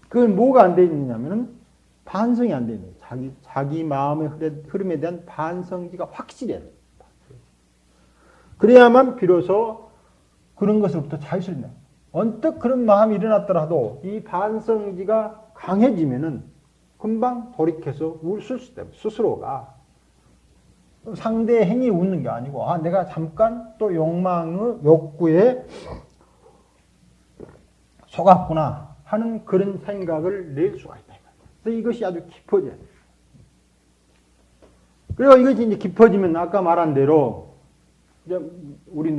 그건 뭐가 안 돼 있느냐면은 반성이 안 돼 있는 거예요. 자기 마음의 흐름에 대한 반성기가 확실해야 돼요. 그래야만 비로소 그런 것으로부터 자유를 내요. 언뜻 그런 마음이 일어났더라도 이 반성기가 강해지면은 금방 돌이켜서 웃을 수 있어요. 스스로가. 상대의 행위에 웃는 게 아니고, 내가 잠깐 또 욕망의 욕구에 속았구나 하는 그런 생각을 낼 수가 있다. 그래서 이것이 아주 깊어져야 돼요. 그리고 이것이 이제 깊어지면 아까 말한 대로 이제 우리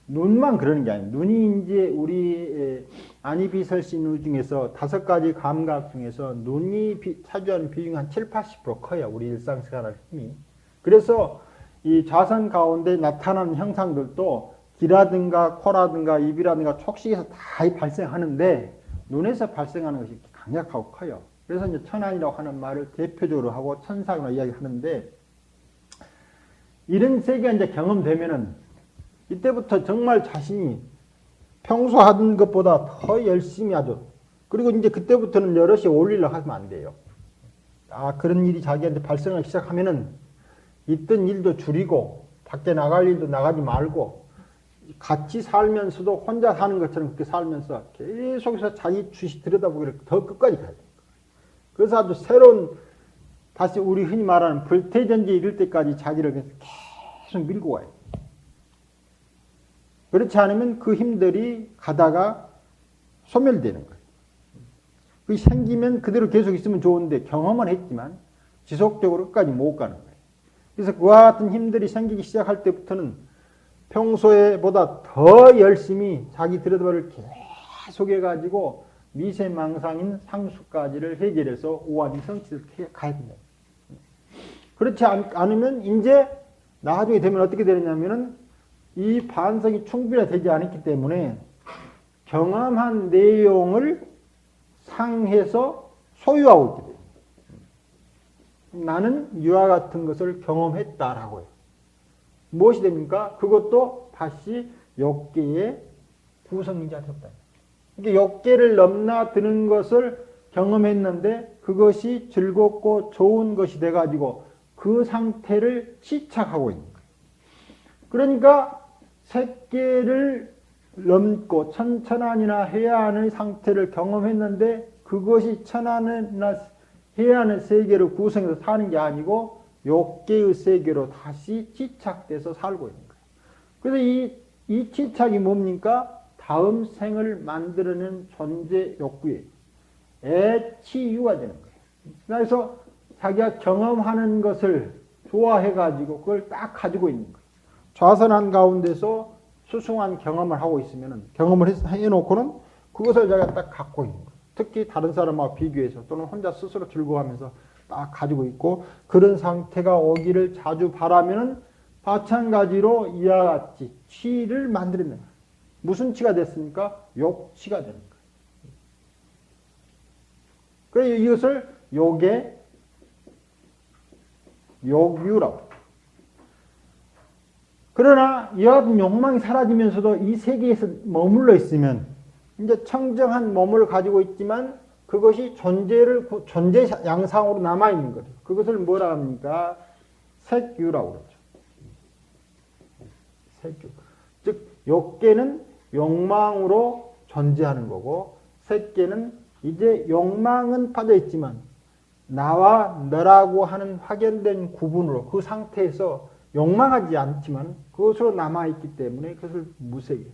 눈만 그러는 게 아니에요. 눈이 이제 우리 안이비설신의 중에서 5가지 감각 중에서 눈이 차지하는 비중이 한 70~80% 커요. 우리 일상생활의 힘이. 그래서 이 자선 가운데 나타나는 형상들도 귀라든가 코라든가 입이라든가 촉식에서 다 발생하는데 눈에서 발생하는 것이 강력하고 커요. 그래서 이제 천안이라고 하는 말을 대표적으로 하고 천상이라고 이야기하는데 이런 세계가 이제 경험되면은 이때부터 정말 자신이 평소 하던 것보다 더 열심히 하죠. 그리고 이제 그때부터는 여럿이 올리려고 하면 안 돼요. 그런 일이 자기한테 발생하기 시작하면은 있던 일도 줄이고 밖에 나갈 일도 나가지 말고 같이 살면서도 혼자 사는 것처럼 그렇게 살면서 계속해서 자기 주식 들여다보기를 더 끝까지 가야 돼요. 그래서 아주 새로운 다시 우리 흔히 말하는 불태전지에 이를 때까지 자기를 계속 밀고 와요. 그렇지 않으면 그 힘들이 가다가 소멸되는 거예요. 그 생기면 그대로 계속 있으면 좋은데 경험은 했지만 지속적으로 끝까지 못 가는 거예요. 그래서 그와 같은 힘들이 생기기 시작할 때부터는 평소에 보다 더 열심히 자기 들여다보기를 계속 해가지고 미세망상인 상수까지를 해결해서 오한이 성취를 가야 된다. 그렇지 않으면 이제 나중에 되면 어떻게 되느냐면은 이 반성이 충분히 되지 않았기 때문에 경험한 내용을 상해서 소유하고 있게 돼요. 나는 이와 같은 것을 경험했다라고 해요. 무엇이 됩니까? 그것도 다시 욕계의 구성인자 되었다. 그러니까 욕계를 넘나드는 것을 경험했는데 그것이 즐겁고 좋은 것이 돼가지고 그 상태를 시착하고 있는 거예요. 그러니까 색계를 넘고 천천안이나 해안의 상태를 경험했는데 그것이 천안이나 해안의 세계를 구성해서 사는 게 아니고 욕계의 세계로 다시 집착돼서 살고 있는 거예요. 그래서 이 집착이 뭡니까? 다음 생을 만들어낸 존재 욕구예요. 애치유가 되는 거예요. 그래서 자기가 경험하는 것을 좋아해가지고 그걸 딱 가지고 있는 거예요. 좌선한 가운데서 수승한 경험을 하고 있으면 경험을 해놓고는 그것을 자기가 딱 갖고 있는 거예요. 특히 다른 사람하고 비교해서 또는 혼자 스스로 즐거워하면서 딱 가지고 있고 그런 상태가 오기를 자주 바라면은 마찬가지로 이와 같이 치를 만들어내는 거예요. 무슨 치가 됐습니까? 욕치가 되는 거예요. 그래서 이것을 욕의 욕유라고. 그러나 이와 같은 욕망이 사라지면서도 이 세계에서 머물러 있으면 이제 청정한 몸을 가지고 있지만 그것이 존재 양상으로 남아있는 거죠. 그것을 뭐라 합니까? 색유라고 그러죠. 색유. 즉, 욕계는 욕망으로 존재하는 거고, 색계는 이제 욕망은 빠져 있지만, 나와 너라고 하는 확연된 구분으로 그 상태에서 욕망하지 않지만 그것으로 남아있기 때문에 그것을 무색이에요.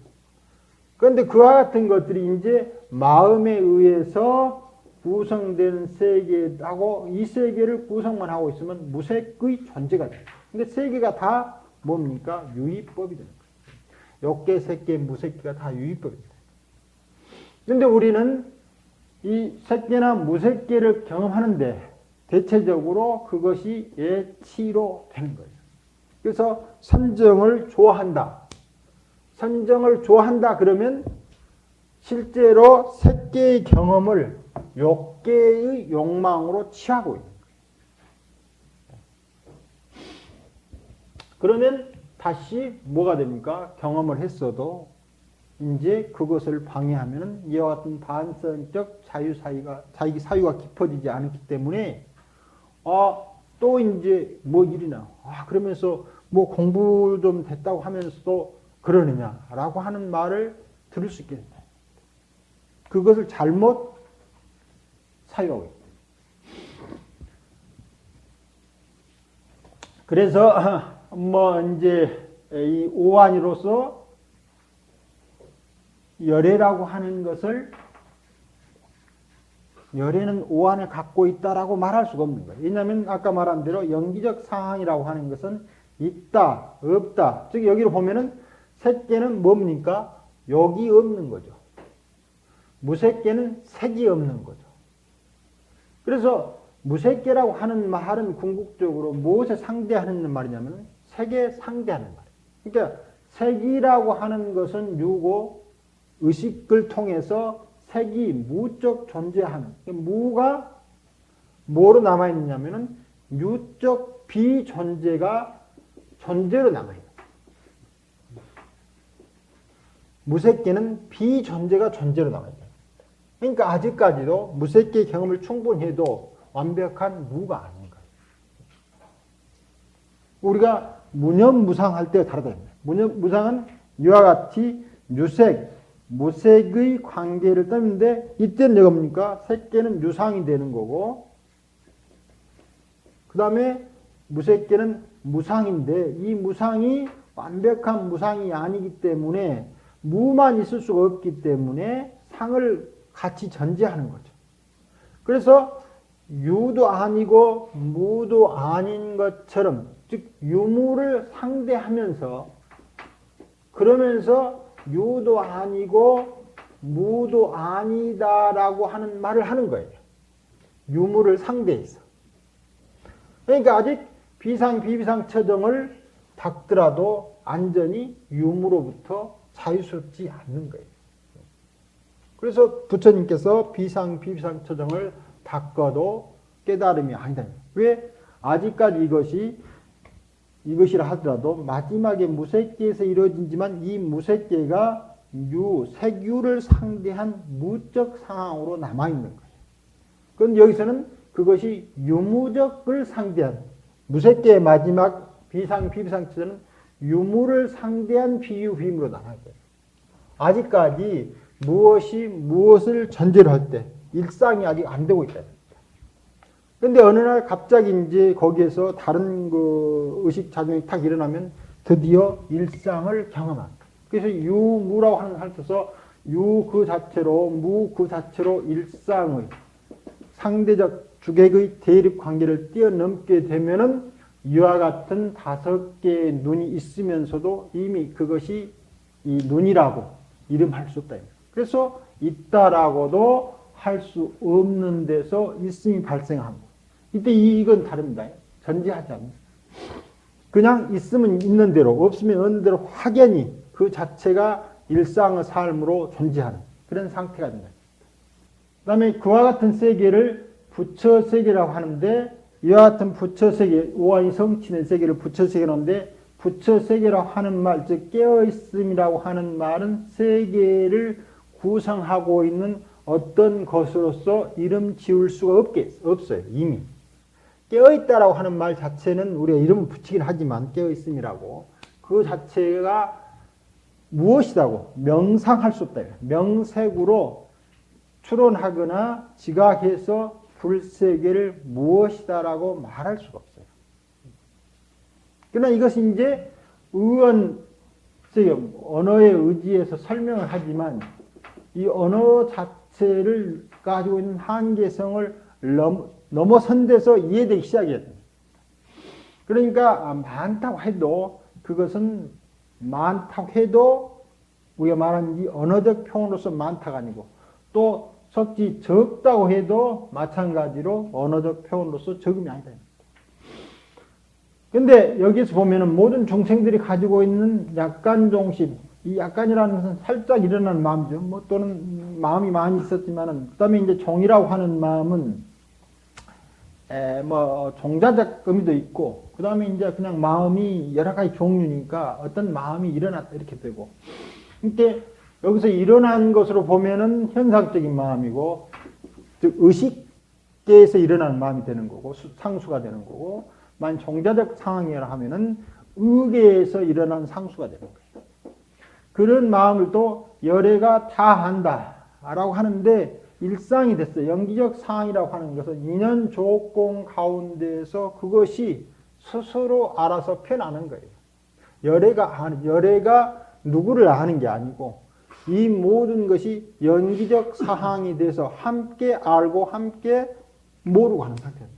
그런데 그와 같은 것들이 이제 마음에 의해서 구성된 세계하고 이 세계를 구성만 하고 있으면 무색의 존재가 돼요. 근데 세계가 다 뭡니까? 유의법이 되는 거예요. 욕계, 색계, 무색계가 다 유의법이 돼요. 그런데 우리는 이 색계나 무색계를 경험하는데 대체적으로 그것이 예치로 되는 거예요. 그래서 선정을 좋아한다. 선정을 좋아한다 그러면 실제로 색계의 경험을 욕계의 욕망으로 취하고 있는 거예요. 그러면 다시 뭐가 됩니까? 경험을 했어도 이제 그것을 방해하면 이와 같은 반선적 자기 사유가 깊어지지 않기 때문에 또 이제 뭐 일이나 그러면서 뭐 공부 좀 됐다고 하면서도 그러느냐라고 하는 말을 들을 수 있겠네요. 그것을 잘못 사유하고 있다. 그래서 뭐 이제 이 오한이로서 열애라고 하는 것을 열애는 오한을 갖고 있다라고 말할 수가 없는 거예요. 왜냐하면 아까 말한 대로 연기적 상황이라고 하는 것은 있다, 없다. 즉 여기로 보면은 색계는 뭡니까? 욕이 없는 거죠. 무색계는 색이 없는 거죠. 그래서 무색계라고 하는 말은 궁극적으로 무엇에 상대하는 말이냐면 색에 상대하는 말이에요. 그러니까 색이라고 하는 것은 유고 의식을 통해서 색이 무적 존재하는, 무가 뭐로 남아있느냐면은 유적 비존재가 존재로 남아있는. 무색계는 비존재가 존재로 남아있는. 그러니까 아직까지도 무색계 경험을 충분히 해도 완벽한 무가 아닌 거예요. 우리가 무념무상할 때가 다르다. 무념무상은 이와 같이 유색, 무색의 관계를 떠는데 이때는 이거 뭡니까? 색계는 유상이 되는 거고 그 다음에 무색계는 무상인데 이 무상이 완벽한 무상이 아니기 때문에 무만 있을 수가 없기 때문에 상을 같이 전제하는 거죠. 그래서 유도 아니고 무도 아닌 것처럼 즉 유무를 상대하면서 그러면서 유도 아니고 무도 아니다라고 하는 말을 하는 거예요. 유무를 상대해서. 그러니까 아직 비상, 비비상 처정을 닦더라도 완전히 유무로부터 자유스럽지 않는 거예요. 그래서 부처님께서 비상, 비비상 처정을 닦아도 깨달음이 아니다. 왜? 아직까지 이것이라 하더라도 마지막에 무색계에서 이루어지지만 이 무색계가 색유를 상대한 무적 상황으로 남아있는 거예요. 그런데 여기서는 그것이 유무적을 상대한 무색계의 마지막 비상, 비비상 처정은 유무를 상대한 비유, 비임으로 남아있는 거예요. 아직까지 무엇이 무엇을 전제로 할 때 일상이 아직 안 되고 있다. 그런데 어느 날 갑자기 이제 거기에서 다른 그 의식 작용이 탁 일어나면 드디어 일상을 경험한다. 그래서 유무라고 하는 할때서 유 그 자체로 무 그 자체로 일상의 상대적 주객의 대립 관계를 뛰어넘게 되면은 이와 같은 5개의 눈이 있으면서도 이미 그것이 이 눈이라고 이름할 수 없다. 그래서 있다라고도 할 수 없는 데서 있음이 발생한 거. 이때 이건 다릅니다. 전제하지 않습니다. 그냥 있으면 있는 대로, 없으면 없는 대로 확연히 그 자체가 일상의 삶으로 존재하는 그런 상태가 된다. 그 다음에 그와 같은 세계를 부처세계라고 하는데 이와 같은 부처세계, 오한이 성취된 세계를 부처세계라고 하는데 부처세계라고 하는 말, 즉 깨어있음이라고 하는 말은 세계를 구성하고 있는 어떤 것으로서 이름 지을 수가 없어요. 이미. 깨어있다라고 하는 말 자체는 우리가 이름을 붙이긴 하지만 깨어있음이라고 그 자체가 무엇이라고 명상할 수 없다. 명색으로 추론하거나 지각해서 불세계를 무엇이다라고 말할 수가 없어요. 그러나 이것이 이제 언어에 의지해서 설명을 하지만 이 언어 자체를 가지고 있는 한계성을 넘어선 데서 이해되기 시작해야 됩니다. 그러니까 많다고 해도 그것은 많다고 해도 우리가 말하는 이 언어적 표현으로서 많다가 아니고 또 석지 적다고 해도 마찬가지로 언어적 표현으로서 적음이 아니다. 근데 여기서 보면은 모든 중생들이 가지고 있는 약간 종심, 이 약간이라는 것은 살짝 일어나는 마음이죠. 뭐 또는 마음이 많이 있었지만은, 그 다음에 이제 종이라고 하는 마음은, 종자적 의미도 있고, 그 다음에 이제 그냥 마음이 여러 가지 종류니까 어떤 마음이 일어났다 이렇게 되고. 그러니까 여기서 일어난 것으로 보면은 현상적인 마음이고, 즉, 의식계에서 일어나는 마음이 되는 거고, 상수가 되는 거고, 만약 종자적 상황이라 하면은 의계에서 일어난 상수가 되는 거예요. 그런 마음을 또 열애가 다 한다라고 하는데 일상이 됐어요. 연기적 상황이라고 하는 것은 인연 조건 가운데서 그것이 스스로 알아서 표현하는 거예요. 열애가 누구를 아는 게 아니고 이 모든 것이 연기적 상황이 돼서 함께 알고 함께 모르고 하는 상태입니다.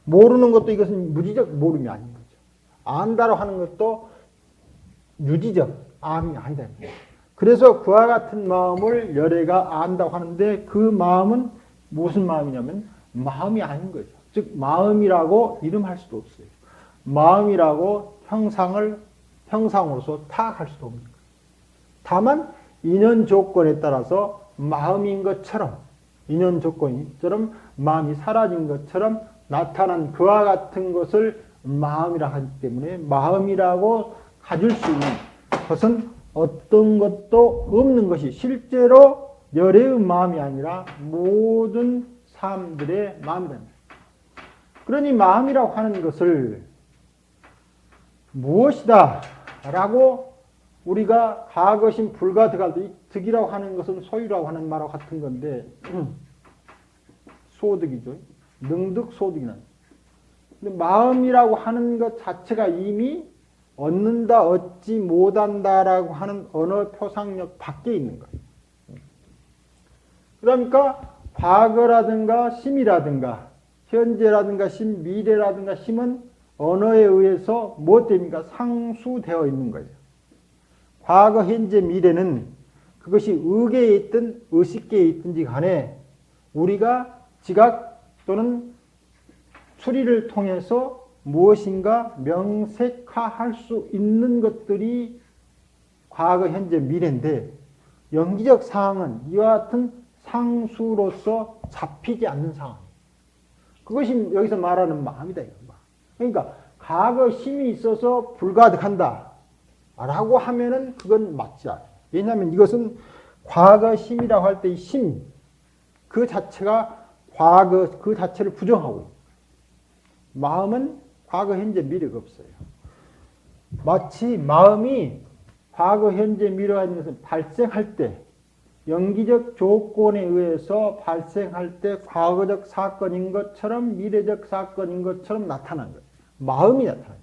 모르는 것도 이것은 무지적 모름이 아닌 거죠. 안다라고 하는 것도 유지적 암이 아니다. 그래서 그와 같은 마음을 열애가 안다고 하는데 그 마음은 무슨 마음이냐면 마음이 아닌 거죠. 즉 마음이라고 이름할 수도 없어요. 마음이라고 형상으로서 타악할 수도 없는 거예요. 다만 인연 조건에 따라서 마음인 것처럼 인연 조건처럼 마음이 사라진 것처럼 나타난 그와 같은 것을 마음이라 하기 때문에 마음이라고 가질 수 있는 것은 어떤 것도 없는 것이 실제로 열애의 마음이 아니라 모든 사람들의 마음이다. 그러니 마음이라고 하는 것을 무엇이다 라고 우리가 과거심 불가득할 때, 이 득이라고 하는 것은 소유라고 하는 말하고 같은 건데, 소득이죠. 능득 소득이나. 근데 마음이라고 하는 것 자체가 이미 얻는다, 얻지 못한다라고 하는 언어 표상력 밖에 있는 거예요. 그러니까 과거라든가 심이라든가 현재라든가 심, 미래라든가 심은 언어에 의해서 무엇 됩니까? 상수되어 있는 거예요. 과거, 현재, 미래는 그것이 의계에 있든 의식계에 있든지 간에 우리가 지각 또는 추리를 통해서 무엇인가 명색화할 수 있는 것들이 과거, 현재, 미래인데 연기적 사항은 이와 같은 상수로서 잡히지 않는 상황이에요. 그것이 여기서 말하는 마음이다. 그러니까 과거 심이 있어서 불가득한다 라고 하면은 그건 맞지 않아요. 왜냐하면 이것은 과거 심이라고 할 때 이 심, 그 자체가 과거 그 자체를 부정하고 있어요. 마음은 과거, 현재, 미래가 없어요. 마치 마음이 과거, 현재, 미래가 있는 것은 발생할 때 연기적 조건에 의해서 발생할 때 과거적 사건인 것처럼 미래적 사건인 것처럼 나타난 거예요. 마음이 나타나요.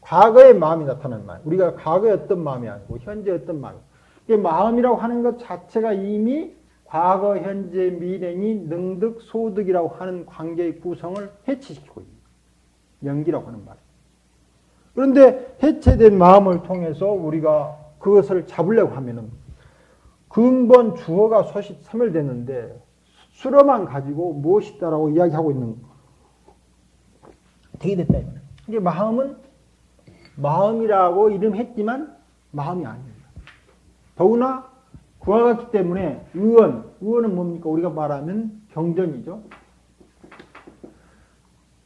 과거의 마음이 나타나는 말. 우리가 과거에 어떤 마음이 아니고 현재 어떤 마음이. 마음이라고 하는 것 자체가 이미 과거, 현재, 미래니 능득, 소득이라고 하는 관계의 구성을 해체시키고 있는 거예요. 연기라고 하는 말. 그런데 해체된 마음을 통해서 우리가 그것을 잡으려고 하면은 근본 주어가 소멸됐는데 수로만 가지고 무엇이다라고 이야기하고 있는 거. 되게 됐다. 이게 마음은 마음이라고 이름했지만 마음이 아니에요. 더구나 그와 같기 때문에 의원은 뭡니까? 우리가 말하면 경전이죠.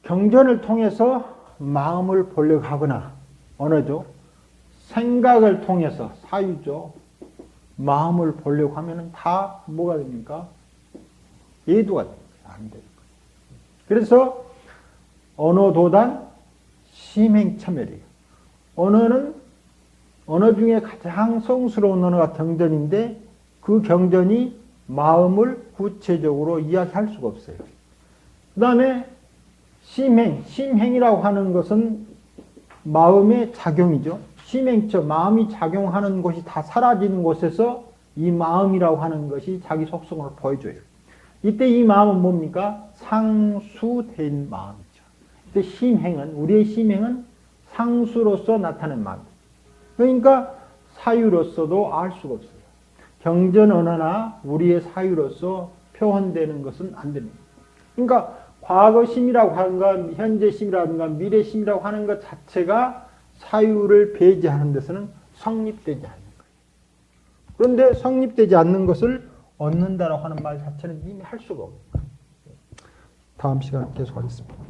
경전을 통해서 마음을 보려고 하거나 언어죠. 생각을 통해서 사유죠. 마음을 보려고 하면은 다 뭐가 됩니까? 예도가 됩니다. 안 돼요. 그래서 언어도단 심행첨멸이에요. 언어는 언어 중에 가장 성스러운 언어가 경전인데 그 경전이 마음을 구체적으로 이야기할 수가 없어요. 그 다음에 심행이라고 하는 것은 마음의 작용이죠. 심행처, 마음이 작용하는 곳이 다 사라지는 곳에서 이 마음이라고 하는 것이 자기 속성을 보여줘요. 이때 이 마음은 뭡니까? 상수된 마음이죠. 이때 심행은, 우리의 심행은 상수로서 나타낸 마음. 그러니까 사유로서도 알 수가 없어요. 경전 언어나 우리의 사유로서 표현되는 것은 안 됩니다. 그러니까 과거심이라고 하는 것, 현재심이라든가 미래심이라고 하는 것 자체가 사유를 배제하는 데서는 성립되지 않는 거예요. 그런데 성립되지 않는 것을 얻는다라고 하는 말 자체는 이미 할 수가 없는 거예요. 다음 시간에 계속하겠습니다.